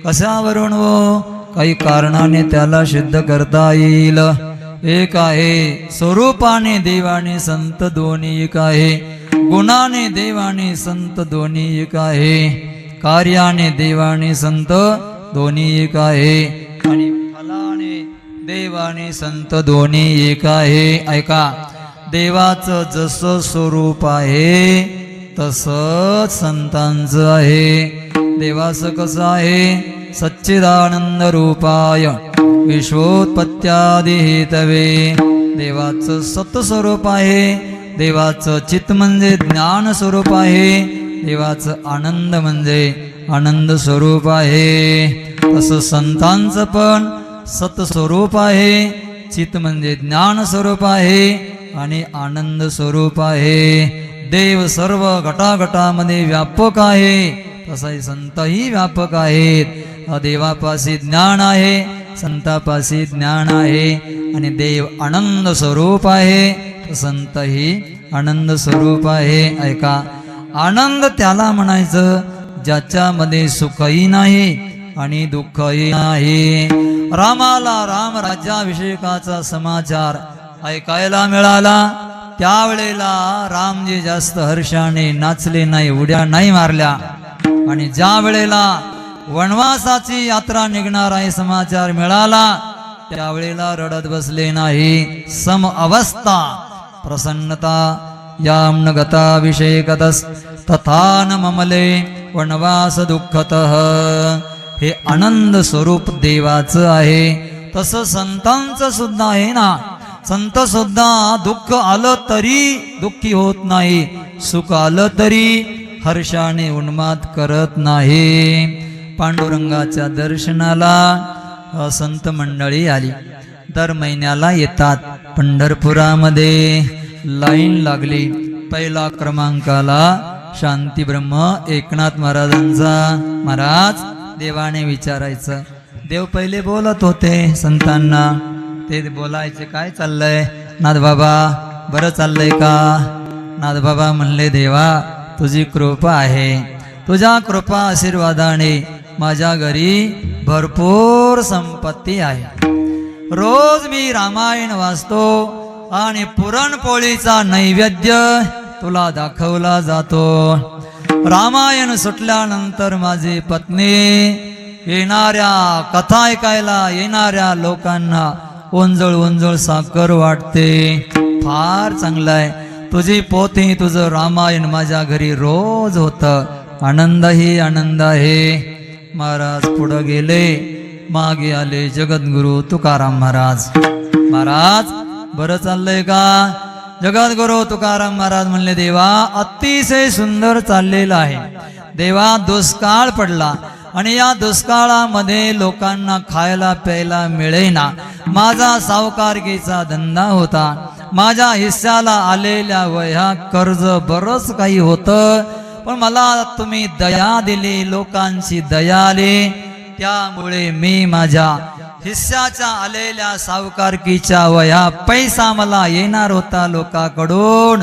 कशावरून हो? काही कारणाने त्याला सिद्ध करता येईल. एक आहे स्वरूपाने देव आणि संत दोन्ही एक आहे. गुणाने देव आणि संत दोन्ही एक आहे. कार्याने देव आणि संत दोन्ही एक आहे. आणि फलाने देव आणि संत दोन्ही एक आहे. ऐका, देवाचं जसं स्वरूप आहे तसंच संतांचं आहे. देवाचं कसं आहे? सच्चिदानंद रूपाय विश्वोत्पत्त्यादि हेतवे. देवाचं सत्स्वरूप आहे. देवाचं चित्त म्हणजे ज्ञान स्वरूप आहे. देवाचं आनंद म्हणजे आनंद स्वरूप आहे. तसं संतांचं पण सत्स्वरूप आहे. चित्त म्हणजे ज्ञान स्वरूप आहे आणि आनंद स्वरूप आहे. देव सर्व घटाघटामध्ये व्यापक आहे. तसाही संतही व्यापक आहेत. देवापाशी ज्ञान आहे, संतापाशी ज्ञान आहे. आणि देव आनंद स्वरूप आहे, संतही आनंद स्वरूप आहे. ऐका, आनंद त्याला म्हणायचं ज्याच्यामध्ये सुखही नाही आणि दुःखही नाही. रामाला राम राज्याभिषेकाचा समाचार ऐकायला मिळाला. त्यावेळेला रामजी जास्त हर्षाने नाचले नाही, उड्या नाही मारल्या. आणि ज्या वेळेला वनवासाची यात्रा निघणार आहे समाचार मिळाला, त्यावेळेला रडत बसले नाही. सम अवस्था प्रसन्नता याम्न गताभिषेकतस तथा न ममले वनवास दुःखतः. हे आनंद स्वरूप देवाचं आहे. तसं संतांचं सुद्धा आहे ना. संत सुद्धा दुःख आलं तरी दुःखी होत नाही, सुख आलं तरी हर्षाने उन्माद करत नाही. पांडुरंगाच्या दर्शनाला संत मंडळी आली. दर महिन्याला येतात. पंढरपुरामध्ये लाईन लागली. पहिला क्रमांकाला शांती ब्रह्म एकनाथ महाराजांचा. महाराज देवाने विचारायचं. देव पहिले बोलत होते संतांना. ते बोलायचे, काय चाललंय नाथ बाबा, बरं चाललंय का? नाथ बाबा म्हणले, देवा तुझी कृपा आहे. तुझ्या कृपा आशीर्वादाने माझ्या घरी भरपूर संपत्ती आहे. रोज मी रामायण वाचतो आणि पुरणपोळीचा नैवेद्य तुला दाखवला जातो. रामायण सुटल्यानंतर माझी पत्नी येणाऱ्या कथा ऐकायला येणाऱ्या लोकांना ओंजळ ओंजळ साखर वाटते. फार चांगलं आहे. तुझी पोथी, तुझं रामायण माझ्या घरी रोज होतं. आनंदही आनंद आहे. महाराज पुढे गेले. मागे आले जगद्गुरु तुकाराम महाराज. महाराज बरं चाललंय का? जगद्गुरु तुकाराम महाराज म्हणले, देवा अतिशय सुंदर चाललेलं आहे. देवा दुष्काळ पडला आणि या दुष्काळामध्ये लोकांना खायला प्यायला मिळेना. माझा सावकारकीचा धंदा होता. माझ्या हिस्साला आलेल्या वह्या कर्ज बरंच काही होतं, पण मला तुम्ही दया दिली, लोकांची दया आली. त्यामुळे मी माझ्या हिस्साच्या आलेल्या सावकारकीच्या वह्या पैसा मला येणार होता लोकांकडून,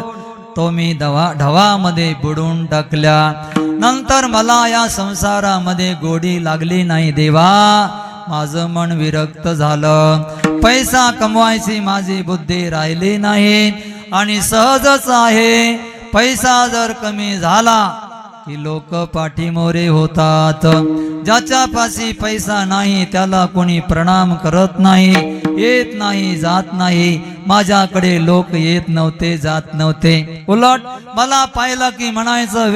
तो मी ढवामध्ये बुडून टाकल्या. नंतर मला या संसारामध्ये गोडी लागली नाही. देवा माझं मन विरक्त झालं. पैसा कमवायची माझी बुद्धी राहिली नाही. आणि सहजच आहे, पैसा जर कमी झाला की लोक पाठीमोरे होतात. ज्याच्यापाशी पैसा नाही त्याला कोणी प्रणाम करत नाही, येत नाही, जात नाही. माझ्याकडे लोक येत नव्हते, जात नव्हते. उलट मला पाहिलं की म्हणायचं,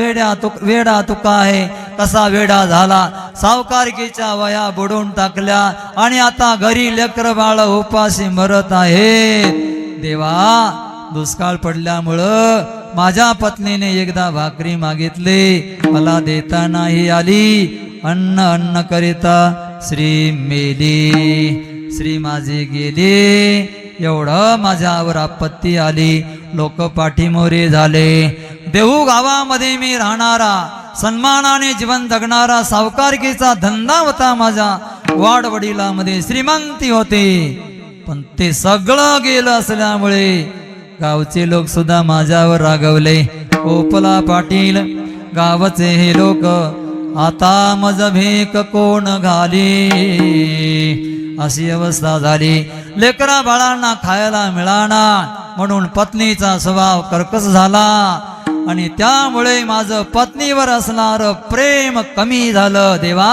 वेडा तुका आहे. कसा वेडा झाला? सावकारकीच्या वया बुडून टाकल्या आणि आता घरी लेकर बाळ उपाशी मरत आहेत. देवा दुष्काळ पडल्यामुळं माझ्या पत्नीने एकदा भाकरी मागितली, मला देता नाही आली. अन्न करिता श्री मेली, श्री माझी गेली. एवढं माझ्यावर आपत्ती आली. लोक पाठीमोरे झाले. देहू गावामध्ये मी राहणारा, सन्मानाने जीवन जगणारा, सावकारकीचा धंदा होता माझा. वाडवडिलामध्ये श्रीमंती होते, पण ते सगळं गेलं असल्यामुळे गावचे लोक सुद्धा माझ्यावर रागवले. ओपला पाटील गावचे हे लोक आता मज भेक कोण घाली अशी अवस्था झाली. लेकरा बाळांना खायला मिळाना म्हणून पत्नीचा स्वभाव कर्कश झाला आणि त्यामुळे माझं पत्नीवर असणार प्रेम कमी झालं. देवा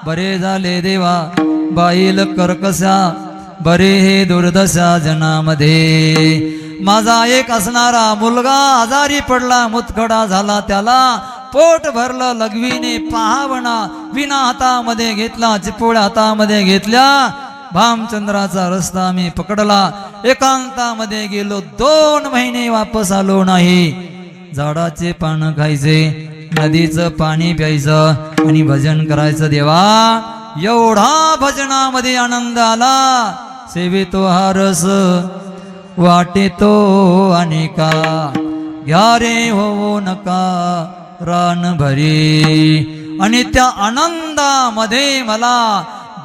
बरे झाले देवा बाईल कर्कशा बरे हे दुर्दशा जनामध्ये. माझा एक असणारा मुलगा आजारी पडला मुतखडा झाला त्याला पोट भरलं लघवीने पहावना विना हातामध्ये घेतला चिपोळ्या हातामध्ये घेतल्या. भामचंद्राचा रस्ता मी पकडला एकांतामध्ये गेलो 2 महिने वापस आलो नाही. झाडाचे पानं खायचे नदीचं पाणी प्यायचं आणि भजन करायचं. देवा एवढा भजनामध्ये आनंद आला. सेवेतो हा रस वाटे तो अनेका घ्या रे हो नका रान भरी. आणि त्या आनंदामध्ये मला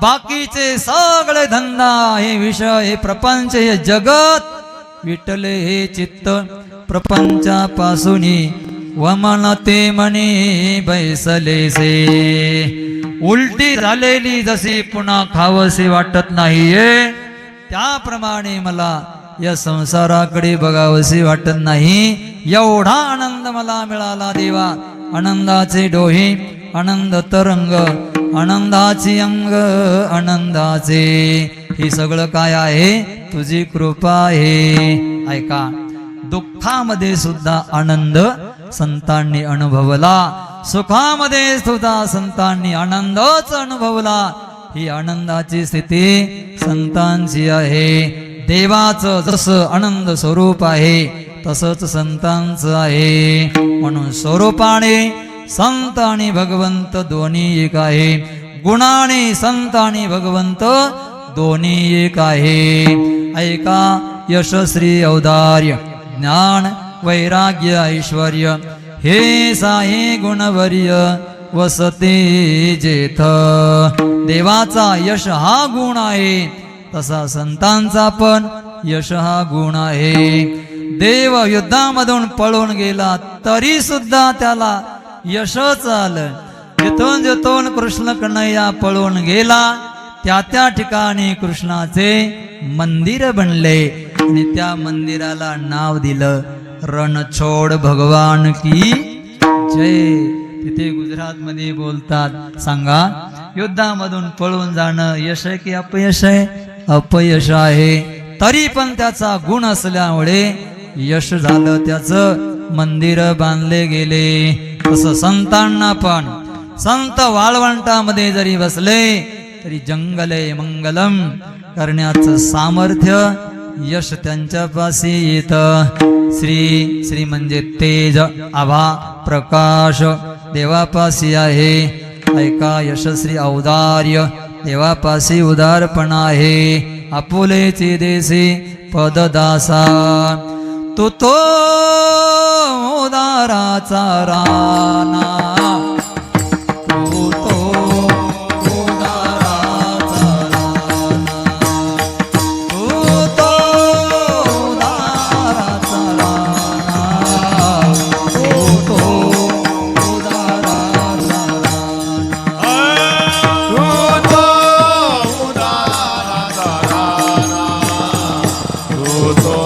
बाकीचे सगळे धंदा हे विषय हे प्रपंच हे जगत विटले हे चित्त प्रपंचापासून वमनते मनी बैसलेसे. उलटी झालेली जशी पुन्हा खावसे वाटत नाहीये त्याप्रमाणे मला या संसाराकडे बघावसे वाटत नाही. एवढा आनंद मला मिळाला देवा. आनंदाचे डोहे आनंद तरंग आनंदाची अंग आनंदाचे हे सगळं काय आहे तुझी कृपा आहे. ऐका दुःखामध्ये सुद्धा आनंद संतांनी अनुभवला सुखामध्ये सुद्धा संतांनी आनंदच अनुभवला. ही आनंदाची स्थिती संतांची आहे. देवाचं जसं आनंद स्वरूप आहे तसंच संतांचं आहे. म्हणून स्वरूपाने संत आणि भगवंत दोन्ही एक आहे. गुणाने संत आणि भगवंत दोन्ही एक आहे. ऐका यशश्री औदार्य ज्ञान वैराग्य ऐश्वर्य हे साहे गुणवर्य वसते जेथ. देवाचा यश हा गुण आहे तसा संतांचा पण यश हा गुण आहे. देव युद्धामधून पळून गेला तरी सुद्धा त्याला यशच आलं. जिथून जिथून कृष्ण कन्हैया पळून गेला त्या त्या ठिकाणी कृष्णाचे मंदिर बनले आणि त्या मंदिराला नाव दिलं रणछोड भगवान की जय. तिथे गुजरात मध्ये बोलतात सांगा युद्धामधून पळून जाणं यश आहे की अपयश आहे? अपयश आहे. तरी पण त्याचा गुण असल्यामुळे यश झालं. त्याचं मंदिर बांधले गेले. तसं संतांना पण संत वाळवंटामध्ये जरी बसले तरी जंगले मंगलम करण्याचं सामर्थ्य यश त्यांच्यापाशी येतं. श्री म्हणजे तेज आभा प्रकाश देवापाशी आहे. ऐका यशश्री औदार्य देवापाशी उदारपणा आहे. आपुलेची देसी पददासा तू तो उदाराचा राणा तू तो उदाराचा राणा तू तो उदाराचा राणा तू तो उदाराचा तू तो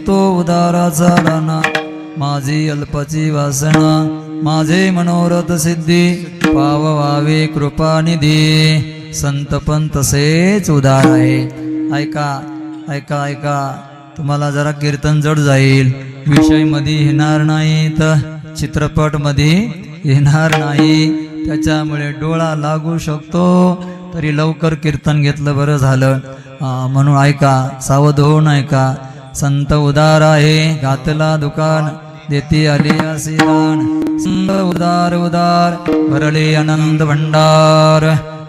देतो उदाराचा राणा, माझी अल्पाची वासना, माझे मनोरथ सिद्धी, पाववावे कृपानिधी. संत पण तसेच उदार आहे. ऐका ऐका ऐका, तुम्हाला जरा कीर्तन जड जाईल, विषय मध्ये येणार नाहीत, चित्रपट मध्ये येणार नाही, त्याच्यामुळे डोळा लागू शकतो. तरी लवकर कीर्तन घेतलं बरं झालं. म्हणून ऐका, सावध होऊन ऐका. संत उदार आहे, घातला दुकान, देती आली आसीदान. संत उदार उदार, भरले अनंत भंडार,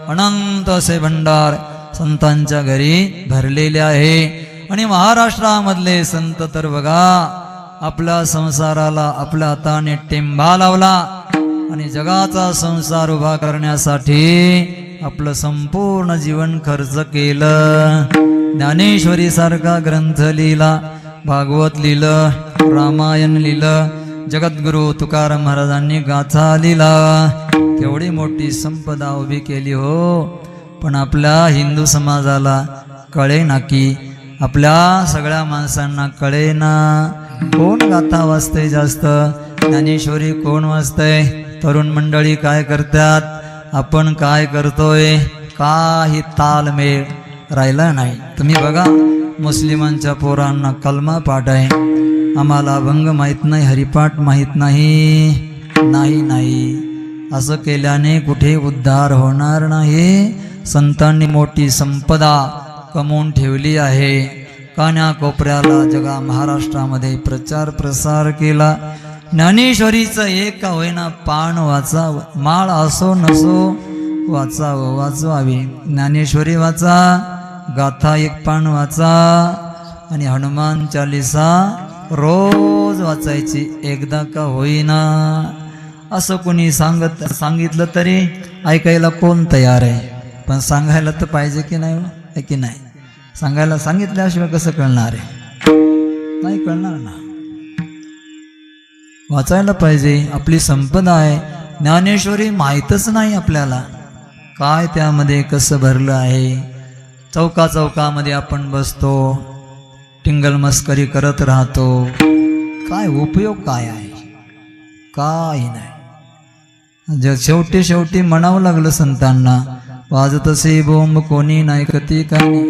अनंत असे भंडार संतांच्या घरी भरलेले आहे. आणि महाराष्ट्रामधले संत तर बघा, आपल्या संसाराला आपल्या हाताने टेंबा लावला आणि जगाचा संसार उभा करण्यासाठी आपलं संपूर्ण जीवन खर्च केलं. ज्ञानेश्वरी सारखा ग्रंथ लिहिला, भागवत लिहिलं, रामायण लिहिलं, जगद्गुरु तुकाराम महाराजांनी गाथा लिहिला. केवढी मोठी संपदा उभी केली हो. पण आपल्या हिंदू समाजाला कळेना की, आपल्या सगळ्या माणसांना कळेना. कोण गाथा वाचतंय जास्त, ज्ञानेश्वरी कोण वाचतंय, तरुण मंडळी काय करतात, आपण काय करतोय, काही तालमेळ राहिला नाही. तुम्ही बघा, मुस्लिमांच्या पोरांना कलमा पाठ आहे, आम्हाला अभंग माहीत नाही, हरिपाठ माहीत नाही. नाही नाही, असं केल्याने कुठे उद्धार होणार नाही. संतांनी मोठी संपदा कमवून ठेवली आहे. कान्याकोपऱ्याला जगा महाराष्ट्रामध्ये प्रचार प्रसार केला. ज्ञानेश्वरीचं एक का होईना पान वाचावं, माळ असो नसो वाचावं, वाचवावी. ज्ञानेश्वरी वाचा, गाथा एक पान वाचा, आणि हनुमान चालीसा रोज वाचायची, एकदा का होईना. असं कोणी सांगितलं तरी ऐकायला कोण तयार आहे, पण सांगायला तर पाहिजे की नाही, आहे की नाही. सांगायला सांगितल्याशिवाय कसं कळणार आहे, नाही कळणार ना. वाचायला पाहिजे, आपली संपदा आहे. ज्ञानेश्वरी माहीतच नाही आपल्याला, काय त्यामध्ये कसं भरलं आहे. चौका चौकामध्ये आपण बसतो, टिंगल मस्करी करत राहतो, काय उपयोग काय आहे, काही नाही. शेवटी शेवटी म्हणावं लागलं संतांना, वाजत असे बोंब कोणी नायकती कानी,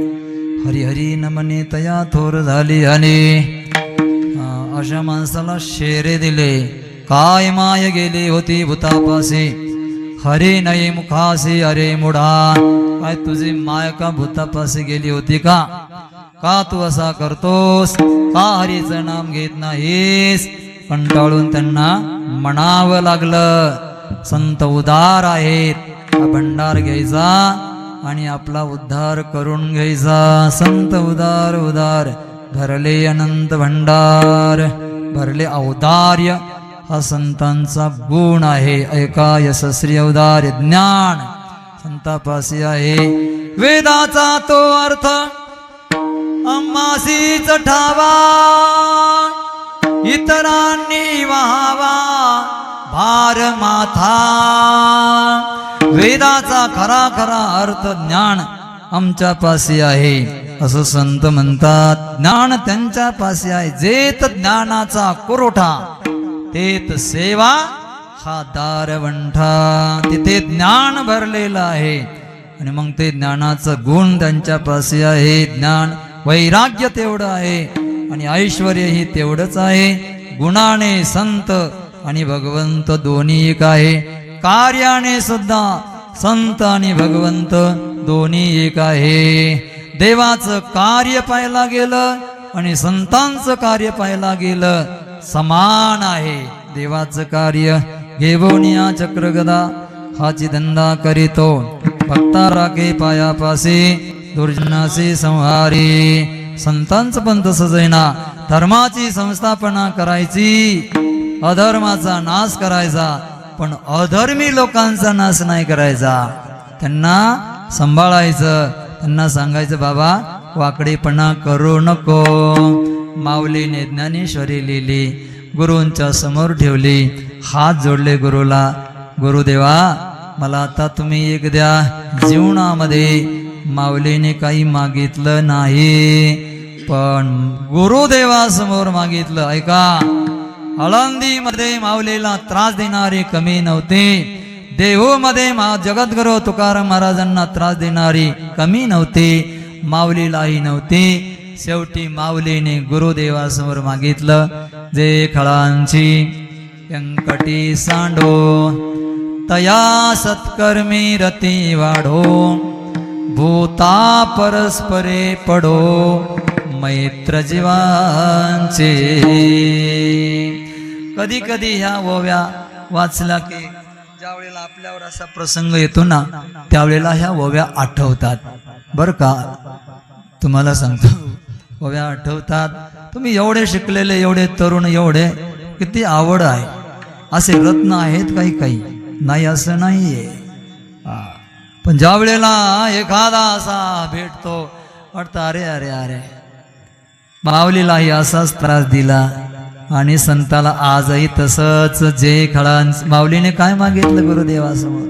हरिहरी नमने तया थोर झाली आणि. अशा माणसाला शेरे दिले, काय माय गेली होती भूतापासी, हरे नये मुखासी अरे मुढा. काय तुझी माय का भूतापासी गेली होती का, का तू असा करतोस, का हरीचं नाम घेत नाहीस. कंटाळून त्यांना म्हणावं लागलं, संत उदार आहेत, हा भंडार घ्यायचा आणि आपला उद्धार करून घ्यायचा. संत उदार उदार, भरले अनंत भंडार, भरले औदार्य, हा संतांचा गुण आहे. ऐका, यशस्वी औदार्य ज्ञान संतापासी आहे. वेदाचा तो अर्थ आम्हासीच ठावा, इतरांनी व्हावा भार माथा. वेदाचा खरा खरा अर्थ ज्ञान आमच्या पाशी आहे, असं संत म्हणतात. ज्ञान त्यांच्या पाशी आहे, जेत ज्ञानाचा पुरवठा तेत सेवा हा दारवंठा. तिथे ज्ञान भरलेलं आहे आणि मग ते ज्ञानाचं गुण त्यांच्या पाशी आहे. ज्ञान वैराग्य तेवढं आहे आणि ऐश्वर्यही तेवढंच आहे. गुणाने संत आणि भगवंत दोन्ही एक आहे. कार्याने सुद्धा संत आणि भगवंत दोन्ही एक आहे. देवाचं कार्य पाहायला गेलं आणि संतांचं कार्य पाहायला गेलं, समान आहे. देवाचं कार्य घेवोनिया चक्र गदा हाची धंदा करीतो, भक्ता राखे पायापासी दुर्जनासी संहारी. संतांचं पण तसंच आहे ना, धर्माची संस्थापना करायची, अधर्माचा नाश करायचा, पण अधर्मी लोकांचा नाश नाही करायचा. त्यांना सांभाळायचं, त्यांना सांगायचं बाबा वाकडेपणा करू नको. माऊलीने ज्ञानेश्वरी लिहिली, गुरूंच्या समोर ठेवली, हात जोडले गुरुला, गुरुदेवा मला आता तुम्ही एक द्या. जीवनामध्ये माऊलीने काही मागितलं नाही, पण गुरुदेवासमोर मागितलं. ऐका, आळंदीमध्ये माऊलीला त्रास देणारे कमी नव्हते, देहूमध्ये जगद्गुरु तुकाराम महाराजांना त्रास देणारी कमी नव्हते, माऊलीलाही नव्हते. शेवटी माऊलीने गुरुदेवासमोर मागितलं, जे खळांची व्यंकटी सांडो, तया सत्कर्मी रती वाढो, भूता परस्परे पडो, मैत्र जीवांचे. कधी कधी ह्या ओव्या वाचला की ज्या वेळेला आपल्यावर असा प्रसंग येतो ना, त्यावेळेला ह्या ओव्या आठवतात. बर का, तुम्हाला सांगतो, ओव्या आठवतात. तुम्ही एवढे शिकलेले, एवढे तरुण, एवढे किती आवड आहे, असे रत्न आहेत काही काही, नाही असं नाहीये. पण ज्या वेळेला एखादा असा भेटतो, वाटतं अरे अरे अरे, माऊलीलाही असाच त्रास दिला आणि संताला आजही तसंच. जे खळांच माऊलीने काय मागितलं गुरुदेवासमोर,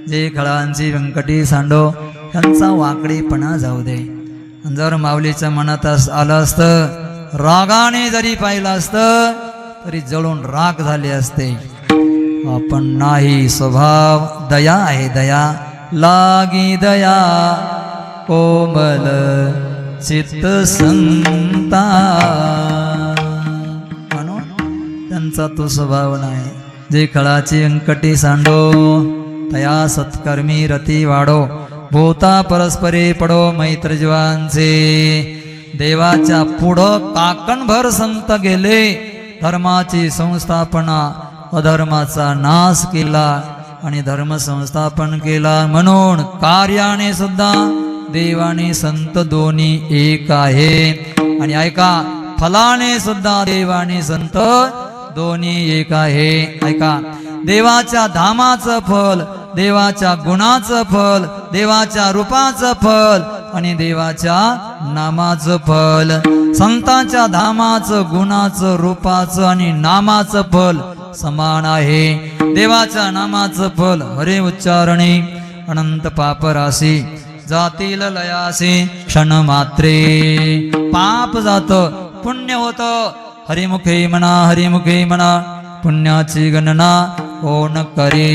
जे खळांची व्यंकटी सांडो, त्यांचा वाकडेपणा जाऊ दे. जर माऊलीच्या मनात आलं असतं, रागाने जरी पाहिलं असतं तरी जळून राख झाले असते. आपण नाही, स्वभाव दया आहे, दया लागी दया, कोमल चित्त संता, म्हणून त्यांचा तो स्वभाव नाही. जे खळाची व्यंकटी सांडो, तया सत्कर्मी रती वाढो, भूता परस्परे पडो, मैत्र जीवांचे. देवाच्या पुढं काकणभर संत गेले, धर्माची संस्थापना, अधर्माचा नाश केला आणि धर्म संस्थापन केला. म्हणून कार्याने सुद्धा देव आणि संत दोन्ही एक आहे. आणि ऐका, फलाने सुद्धा देव आणि संत दोन्ही एक आहे. ऐका, देवाच्या धामाचं फल, देवाच्या गुणाचं फल, देवाच्या रूपाचं फल आणि देवाच्या नामाचं फल, संतांच्या धामाचं, गुणाचं, रूपाचं आणि नामाचं फल समान आहे. देवाच्या नामाचं फल हरे उच्चारणे, अनंत पापराशी जातील लयासे, क्षण मात्रे पाप जात, पुण्य होत. हरिमुखे म्हणा, हरिमुखे म्हणा, पुण्याची गणना कोण करे.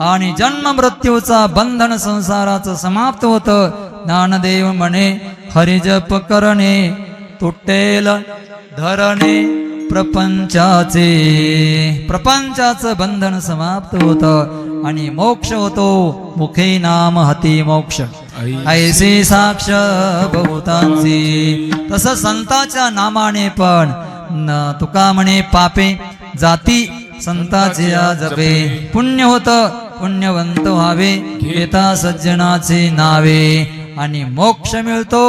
आणि जन्म मृत्यूचा बंधन संसाराचं समाप्त होतं. ज्ञानदेव म्हणे, हरिजप करणे, तुटेल धरणे प्रपंचाचे. प्रपंचाचं बंधन समाप्त होतं आणि मोक्ष होतो. मुखे नाम हती मोक्ष, ऐसे साक्ष बहुतांची. तसं संताच्या नामाने पण तुका म्हणे, पापे जाती संताचे जपे, पुण्य होतं, पुण्यवंत व्हावे, घेता सज्जनाचे नावे आणि मोक्ष मिळतो.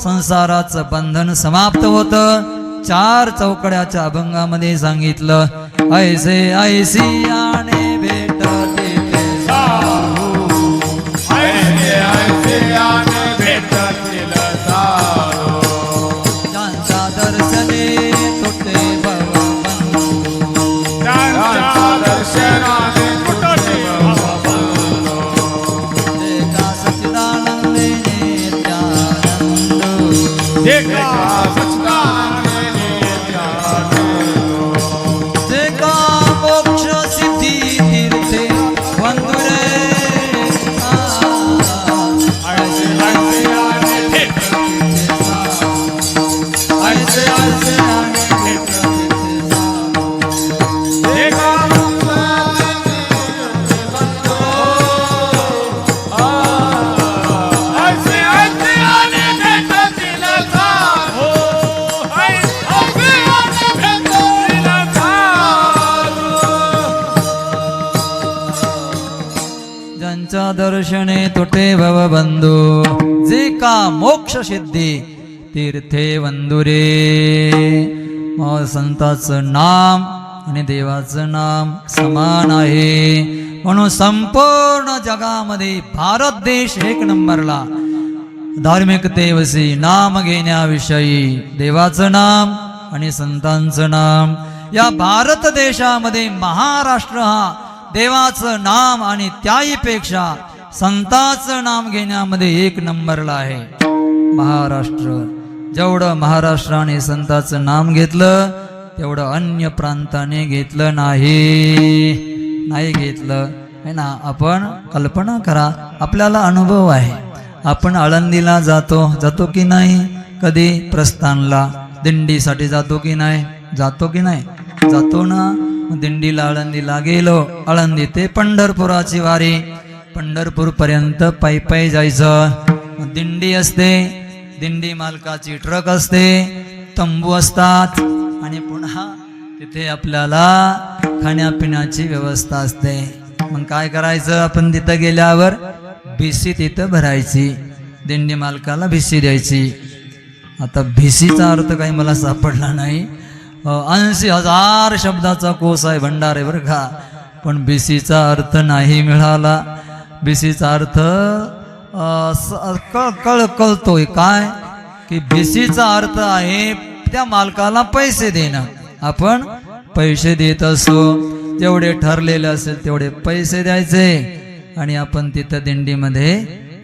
संसाराचं बंधन समाप्त होतं. 4 चौकड्याच्या अभंगामध्ये सांगितलं, ऐसे ऐसी आणे भेटते साधू, ऐसे ऐसे आने भेटतील साधू, ज्यांच्या दर्शने तुटे भवबंधू, त्यांच्या दर्शनाने तुटते भवबंधू, एका सच्चिदानंदे नित्यानंद, एका सच्चिदानंदे नित्यानंद, एका मोक्ष सिद्धी तीर्थे वंदुरे. ऐसे ऐसे आने भेटतील साधू, ऐसे ऐसे आने भेटतील साधू, एका ऐसे ऐसे आने भेटतील साधू, ऐसे आने भेटतील साधू. ज्यांच्या दर्शने तुटे भवबंधू, जे का मोक्ष सिद्धी तीर्थे वंदुरे. मग संताचं नाम आणि देवाचं नाम समान आहे. म्हणून संपूर्ण जगामध्ये भारत देश 1 नंबरला धार्मिकतेवशी, नाम घेण्याविषयी, देवाचं नाम आणि संतांचं नाम. या भारत देशामध्ये महाराष्ट्र हा देवाचं नाम आणि त्याहीपेक्षा संतांचं नाम घेण्यामध्ये 1 नंबरला आहे. महाराष्ट्र जेवढं महाराष्ट्राने संताचं नाम घेतलं तेवढं अन्य प्रांताने घेतलं नाही घेतलं है ना. आपण कल्पना करा, आपल्याला अनुभव आहे. आपण आळंदीला जातो की नाही, कधी प्रस्थानला दिंडीसाठी जातो की नाही, जातो ना. दिंडीला आळंदीला गेलो, आळंदी ते पंढरपुराची वारी, पंढरपूर पर्यंत पायी जायचं. दिंडी असते, दिंडी मालकाची ट्रक असते, तंबू असतात आणि पुन्हा तिथे आपल्याला खाण्यापिण्याची व्यवस्था असते. मग काय करायचं, आपण तिथं गेल्यावर भिसी तिथं भरायची, दिंडी मालकाला भिसी द्यायची. आता भिसीचा अर्थ काही मला सापडला नाही. 80,000 शब्दाचा कोस आहे भंडारे बरं का, पण भिसीचा अर्थ नाही मिळाला. भिसीचा अर्थ कळतोय काय, की भिसीचा अर्थ आहे त्या मालकाला पैसे देणं. आपण पैसे देत असो, जेवढे ठरलेले असेल तेवढे पैसे द्यायचे आणि आपण तिथं दिंडीमध्ये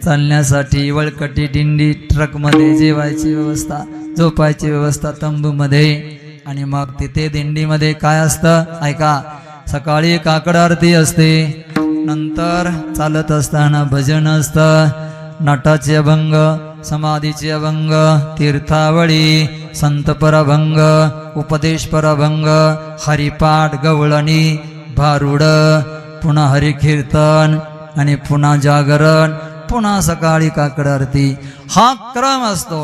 चालण्यासाठी वळकटी दिंडी ट्रकमध्ये जेवायची व्यवस्था, झोपायची व्यवस्था तंबूमध्ये. आणि मग तिथे दिंडीमध्ये काय असतं ऐका, सकाळी काकड आरती असते, नंतर चालत असताना भजन असतं, नटाचे अभंग, समाधीचे अभंग, तीर्थावळी, संतपर अभंग, उपदेशपर अभंग, हरिपाठ, गवळणी, भारुड, पुन्हा हरिकीर्तन आणि पुन्हा जागरण, पुन्हा सकाळी काकड आरती. हा क्रम असतो.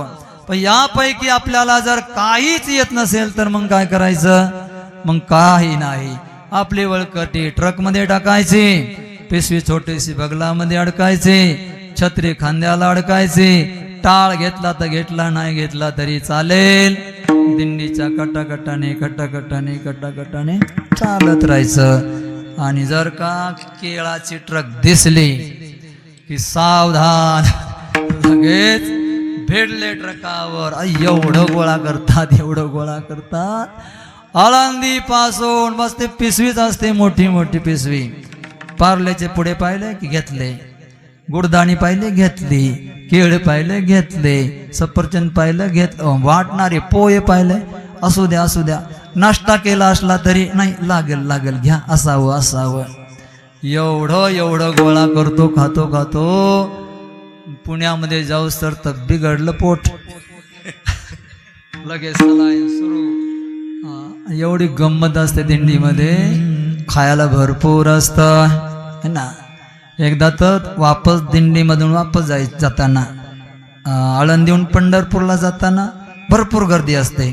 पण यापैकी आपल्याला जर काहीच येत नसेल तर मग काय करायचं, मग काही नाही. आपली वळकटी ट्रकमध्ये टाकायची, पिशवी छोटीशी बगलामध्ये अडकायची, छत्री खांद्याला अडकायची, टाळ घेतला तर घेतला, नाही घेतला तरी चालेल. दिंडीच्या कटाकटाने चालत राहायचं. आणि जर का केळाची ट्रक दिसली की सावधान, लगेच भेटले ट्रकावर. एवढं गोळा करतात. आळंदी पासून बस ते पिशवीच असते, मोठी मोठी पिशवी. पार्लेचे पुढे पाहिले की घेतले, गुडदाणी पाहिले घेतली, केळ पाहिले घेतले, सफरचंद पाहिलं घेतलं, वाटणारे पोहे पाहिले, असू द्या. नाश्ता केला असला तरी नाही, लागेल घ्या, असावं. एवढं गोळा करतो, खातो. पुण्यामध्ये जाऊस तर बिघडलं पोट. लगेच सलाईन सुरू. एवढी गंमत असते दिंडीमध्ये, खायला भरपूर असतं है ना. एकदा तर वापस दिंडीमधून जाताना आळंदीहून पंढरपूरला जाताना भरपूर गर्दी असते.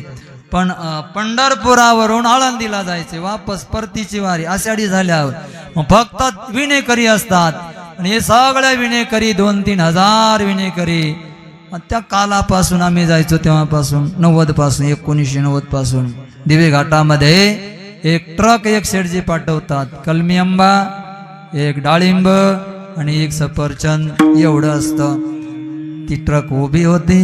पण पंढरपुरावरून आळंदीला जायचे, वापस परतीची वारी आषाढी झाल्यावर. मग फक्त विनेकरी असतात आणि हे सगळे विनेकरी 2-3 हजार विनेकरी. त्या कालापासून आम्ही जायचो, तेव्हापासून 1990 पासून दिवे घाटामध्ये एक ट्रक, एक शेडजी पाठवतात. कलमी आंबा, एक डाळिंब आणि एक सफरचंद, एवढं असतं. ती ट्रक उभी होती,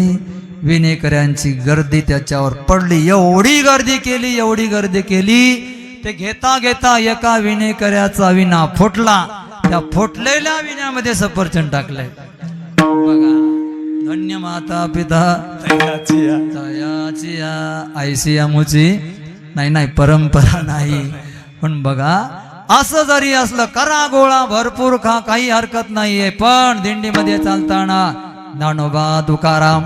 विनेकऱ्यांची गर्दी त्याच्यावर पडली. एवढी गर्दी केली ते घेता एका विनेकऱ्याचा विना फुटला. त्या फुटलेल्या विण्यामध्ये सफरचंद टाकले. बघा, धन्य माता पिता तयाची आयसी आमुची नाही, परंपरा नाही. पण बघा, असं जरी असलं, करा गोळा, भरपूर खा, काही हरकत नाहीये. पण दिंडीमध्ये चालताना ज्ञानोबा तुकाराम,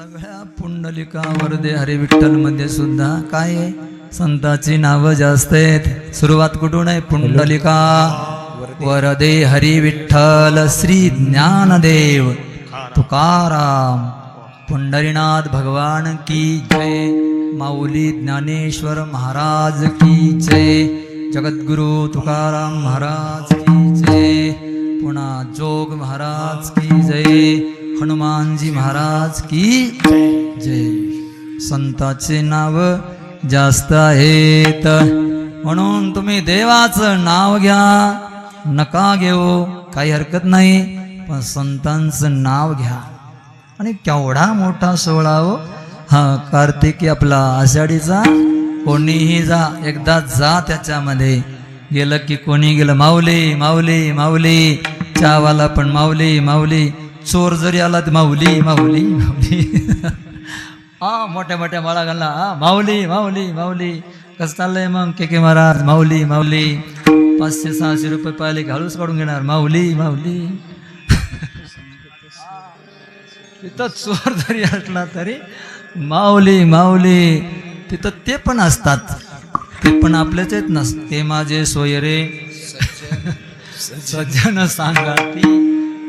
सगळ्या पुंडलिकावर दे हरी विठ्ठल मध्ये सुद्धा काय आहे संतांची नावं जास्त आहेत. सुरुवात कुठून आहे? पुंडलिका वरदे हरी विठ्ठल श्री ज्ञानदेव तुकाराम पुंडरीनाथ भगवान की जय. माऊली ज्ञानेश्वर महाराज की जय. जगद्गुरु तुकाराम महाराज की जय. पुन्हा जोग महाराज की जय. हनुमानजी महाराज की जय. संतांचे नाव जास्त आहेत म्हणून तुम्ही देवाचं नाव घ्या नका घेऊ काही हरकत नाही, पण संतांचं नाव घ्या. आणि केवढा मोठा सोहळा हो हा कार्तिकी आपला आषाढीचा. कोणीही जा एकदा जा त्याच्यामध्ये गेलं की कोणी गेलं माऊली माऊली माऊली. चहावाला पण माऊली माऊली. चोर जरी आला तर माऊली माऊली माऊली. हा मोठ्या मोठ्या माळा घालला हा माऊली माऊली माऊली. कसं चाललंय मग के महाराज माऊली माऊली. 500-600 रुपये पाहिले घालूच काढून घेणार माऊली माऊली. तिथं चोर जरी असला तरी माऊली माऊली. तिथं ते पण असतात, ते पण आपलेच आहेत ना. ते माझे सोयरे सज्जन सांगा ती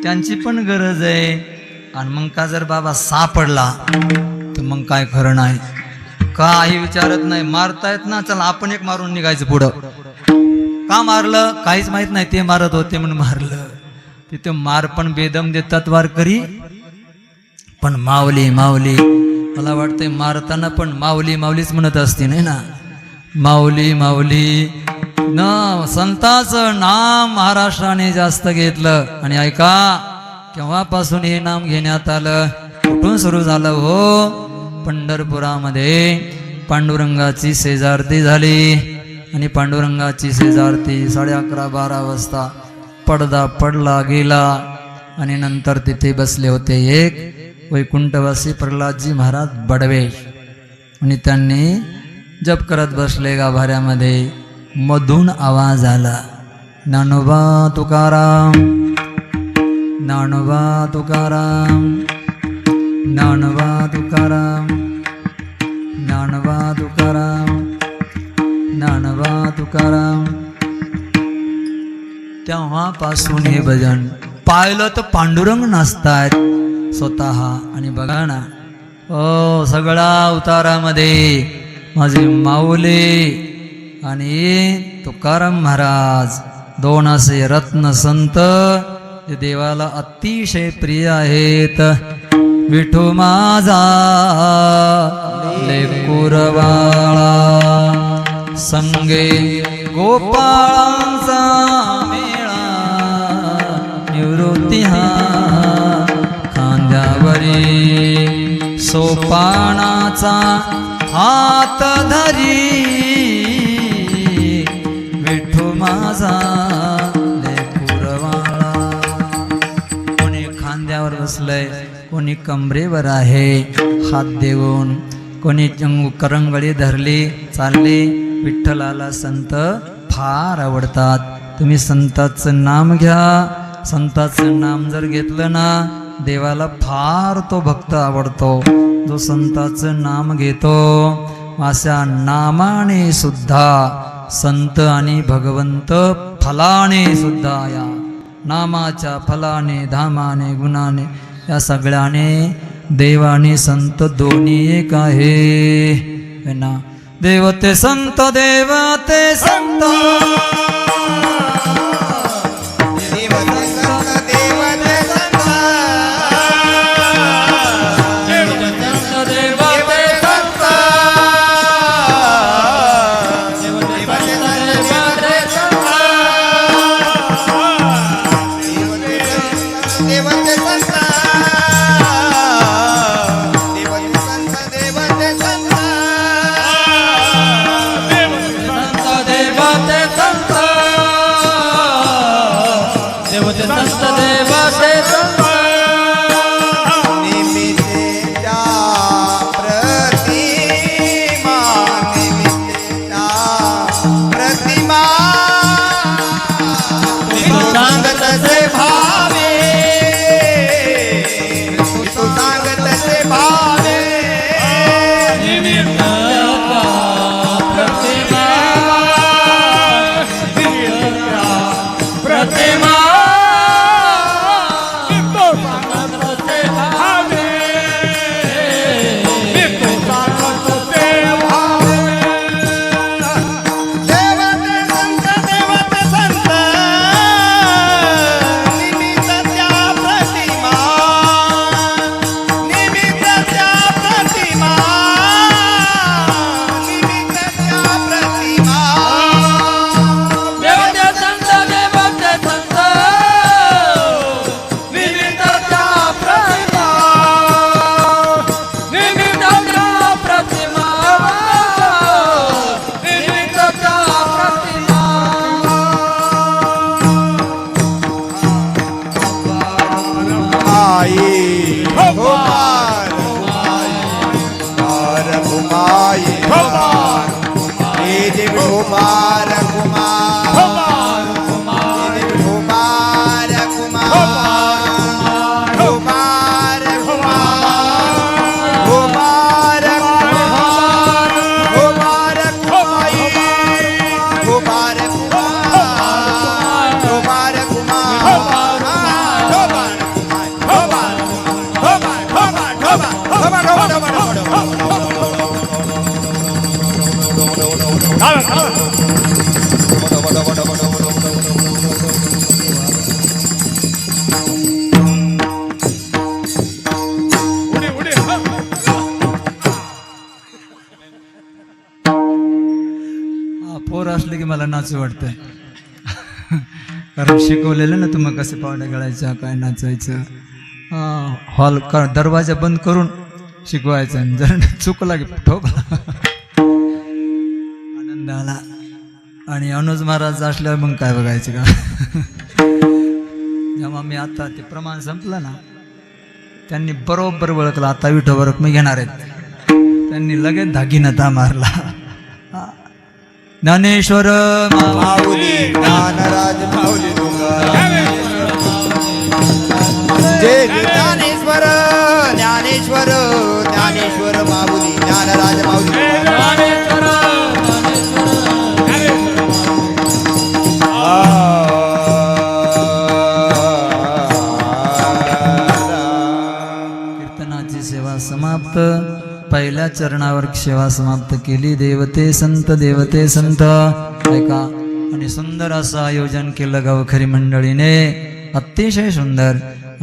त्यांची पण गरज आहे. आणि मग का जर बाबा सापडला तर मग काय खरं नाही. काही विचारत नाही. मारतायत ना चला आपण एक मारून निघायचं पुढं. का मारलं काहीच माहित नाही. ते मारत होते म्हणून मारलं. तिथे मार पण बेदम देतात वारकरी. पण माऊली माऊली मला वाटतंय मारताना पण माऊली माऊलीच म्हणत असते नाही ना. माऊली माऊली न संतांचं नाम महाराष्ट्राने जास्त घेतलं. आणि ऐका केव्हापासून हे नाम घेण्यात आलं कुठून सुरू झालं हो? पंढरपुरामध्ये पांडुरंगाची शेजारती झाली. आणि पांडुरंगाची शेजारती 11:30-12 वाजता पडदा पडला गेला. आणि नंतर तिथे बसले होते एक वैकुंठवासी प्रल्हादजी महाराज बडवे. आणि त्यांनी जप करत बसले गाभाऱ्यामध्ये. मधून आवाज आला ज्ञानोबा तुकाराम ज्ञानोबा तुकाराम ज्ञानोबा तुकाराम ज्ञानोबा तुकाराम ज्ञानोबा तुकाराम. तेव्हापासून हे भजन पाहिलं तर पांडुरंग नाचतायत स्वतः. आणि बघा ना ओ सगळा उतारामध्ये माझे माऊली आणि तुकाराम महाराज दोन असे रत्न संत जे देवाला अतिशय प्रिय आहेत. विठू माझा लेकुरवाळा संगे गोपाळांचा मेळा. निवृत्ती हा खांद्यावरी सोपानाचा हात धरी. विठू माझा लेकुरवाळा. कोणी खांद्यावर बसलंय, कोणी कमरेवर आहे हात देऊन, कोणी करंगळी धरली चालली. विठ्ठलाला संत फार आवडतात. तुम्ही संताचं नाम घ्या. संताचं नाम जर घेतलं ना देवाला फार तो भक्त आवडतो. जो संताचं नाम घेतो अशा नामाने सुद्धा संत आणि भगवंत फलाने सुद्धा या नामाच्या फलाने धामाने गुणाने या सगळ्याने देवाने संत दोन्ही एक आहे ना. देवते संत देवते संत उडी उडी पोर असले की मला नाचू वाटतंय. कारण शिकवलेलं ना तुम्हाला कसे पावड्या घालायच्या काय नाचायचं. हॉल दरवाजा बंद करून शिकवायचं आणि जर चुकला की ठोक. आनंद आला. आणि अनुज महाराज असल्यावर मग काय बघायचं का. जेव्हा मी आता ते प्रमाण संपलं ना त्यांनी बरोबर ओळखलं आता विठोबरक मी घेणार आहेत. त्यांनी लगेच धागिनता मारला. ज्ञानेश्वर माऊली ज्ञानराज माऊली जय ज्ञानेश्वर ज्ञानेश्वर ज्ञानेश्वर माऊली ज्ञानराज माऊली कीर्तनाची सेवा समाप्त. पहिल्या चरणावर सेवा समाप्त केली. देवते संत ऐका. आणि सुंदर असं आयोजन केलं गावखरी मंडळीने. अतिशय सुंदर.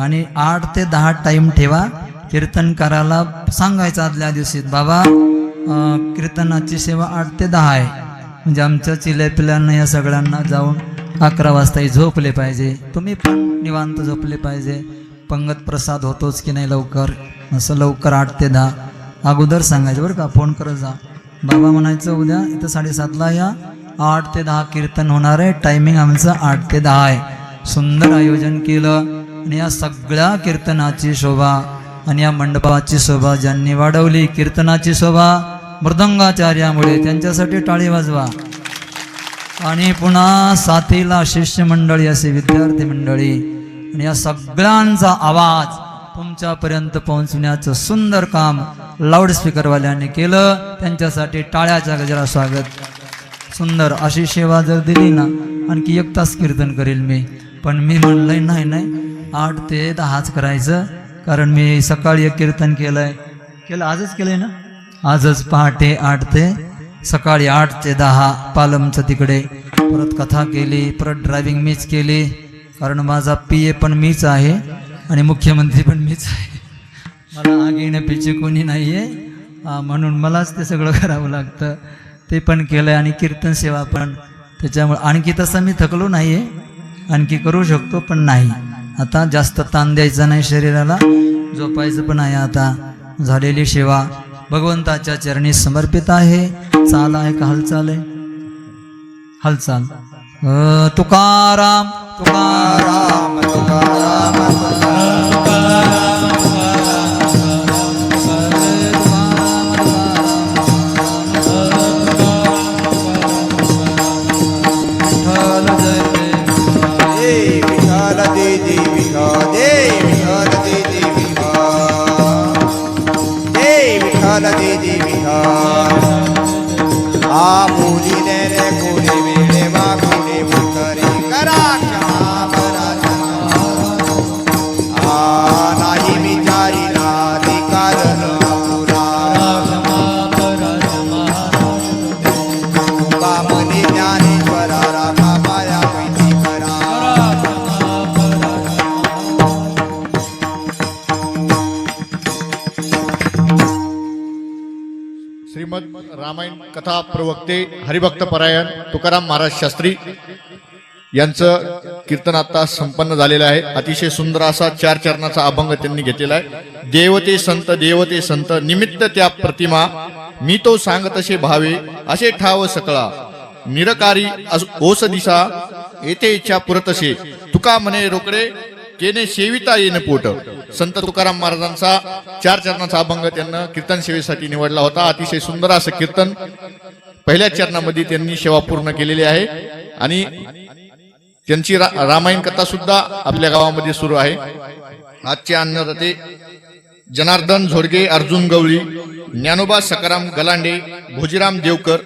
आणि 8 ते 10 टाइम ठेवा. कीर्तनकाराला सांगायचं आदल्या दिवशी बाबा कीर्तनाची सेवा 8 ते 10 आहे. म्हणजे आमच्या चिल्या पिल्यांना या सगळ्यांना जाऊन 11 वाजता झोपले पाहिजे. तुम्ही पण निवांत झोपले पाहिजे. पंगत प्रसाद होतोच की नाही लवकर. असं लवकर 8 ते 10 अगोदर सांगायचं बरं का. फोन करत जा. बाबा म्हणायचं उद्या इथं 7:30ला या. 8 ते 10 कीर्तन होणार आहे. टायमिंग आमचं 8 ते 10 आहे. सुंदर आयोजन केलं. आणि या सगळ्या कीर्तनाची शोभा आणि या मंडपाची शोभा ज्यांनी वाढवली. कीर्तनाची शोभा मृदंगाचार्यामुळे. त्यांच्यासाठी टाळी वाजवा. आणि पुन्हा साथीला शिष्यमंडळी असे विद्यार्थी मंडळी. आणि या सगळ्यांचा आवाज तुमच्यापर्यंत पोहोचण्याचं सुंदर काम लाऊडस्पीकरवाल्यांनी केलं. त्यांच्यासाठी टाळ्याच्या गजरा स्वागत. सुंदर अशी सेवा जर दिली ना आणखी 1 तास कीर्तन करेल मी. पण मी म्हणलंय नाही 8 ते 10च करायचं. कारण मी सकाळी एक कीर्तन केलं आजच केलंय ना. आजच पहाटे 8 ते सकाळी 8 ते 10 पालमचं तिकडे. परत कथा केली. परत ड्रायव्हिंग मीच केली. कारण माझा PA पण मीच आहे आणि मुख्यमंत्री पण मीच आहे. मला आगीने पिछे कोणी नाही आहे. म्हणून मलाच ते सगळं करावं लागतं. ते पण केलं. आणि कीर्तन सेवा पण. त्याच्यामुळे आणखी तसं मी थकलो नाही आहे. आणखी करू शकतो पण नाही. आता जास्त ताण द्यायचा नाही शरीराला. झोपायचं पण आहे. आता झालेली सेवा भगवंताच्या चरणी समर्पित आहे. चाल आहे का हालचाल आहे. हालचाल. तुकाराम तुकाराम तुकाराम रामायण कथा प्रवक्ते हरिभक्त परायण तुकाराम महाराज शास्त्री यांचं कीर्तन आता संपन्न झालेलं आहे. अतिशय सुंदर असा 4 चरणाचा अभंग त्यांनी घेतलेला आहे. देवते संत निमित्त त्या प्रतिमा मी तो सांग तसे भावे असे ठाव सकळा निरकारी ओस दिसा येथे इच्छा पुरतसे तुका म्हणे रोकडे केने सेविता येन पोट. संत तुकाराम महाराजांचा 4 चरणाचा अभंग त्यांना कीर्तन सेवेसाठी निवडला होता. अतिशय सुंदर असं कीर्तन पहिल्या चरणामध्ये त्यांनी सेवा पूर्ण केलेली आहे. आणि त्यांची रामायण कथा सुद्धा आपल्या गावामध्ये सुरू आहे. आजचे अन्नदाते जनार्दन झोडगे, अर्जुन गवळी, ज्ञानोबा सकाराम गलांडे, भोजीराम देवकर.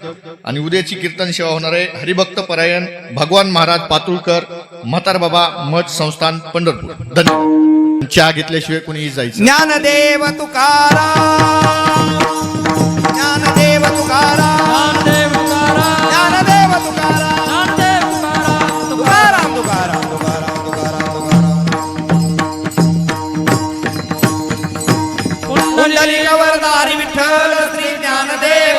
आणि उद्याची कीर्तन सेवा होणार आहे हरिभक्त परायण भगवान महाराज पातुळकर, म्हातार बाबा मठ संस्थान पंढरपूर. धन्यवाद. चहा घेतल्याशिवाय कोणीही जायचं. ज्ञानदेव तुकाराम, ज्ञानदेव तुकाराम, ज्ञानदेव तुकाराम, तुकाराम तुकाराम तुकाराम तुकाराम. कुंडलिक वरदारी विठ्ठल श्री ज्ञानदेव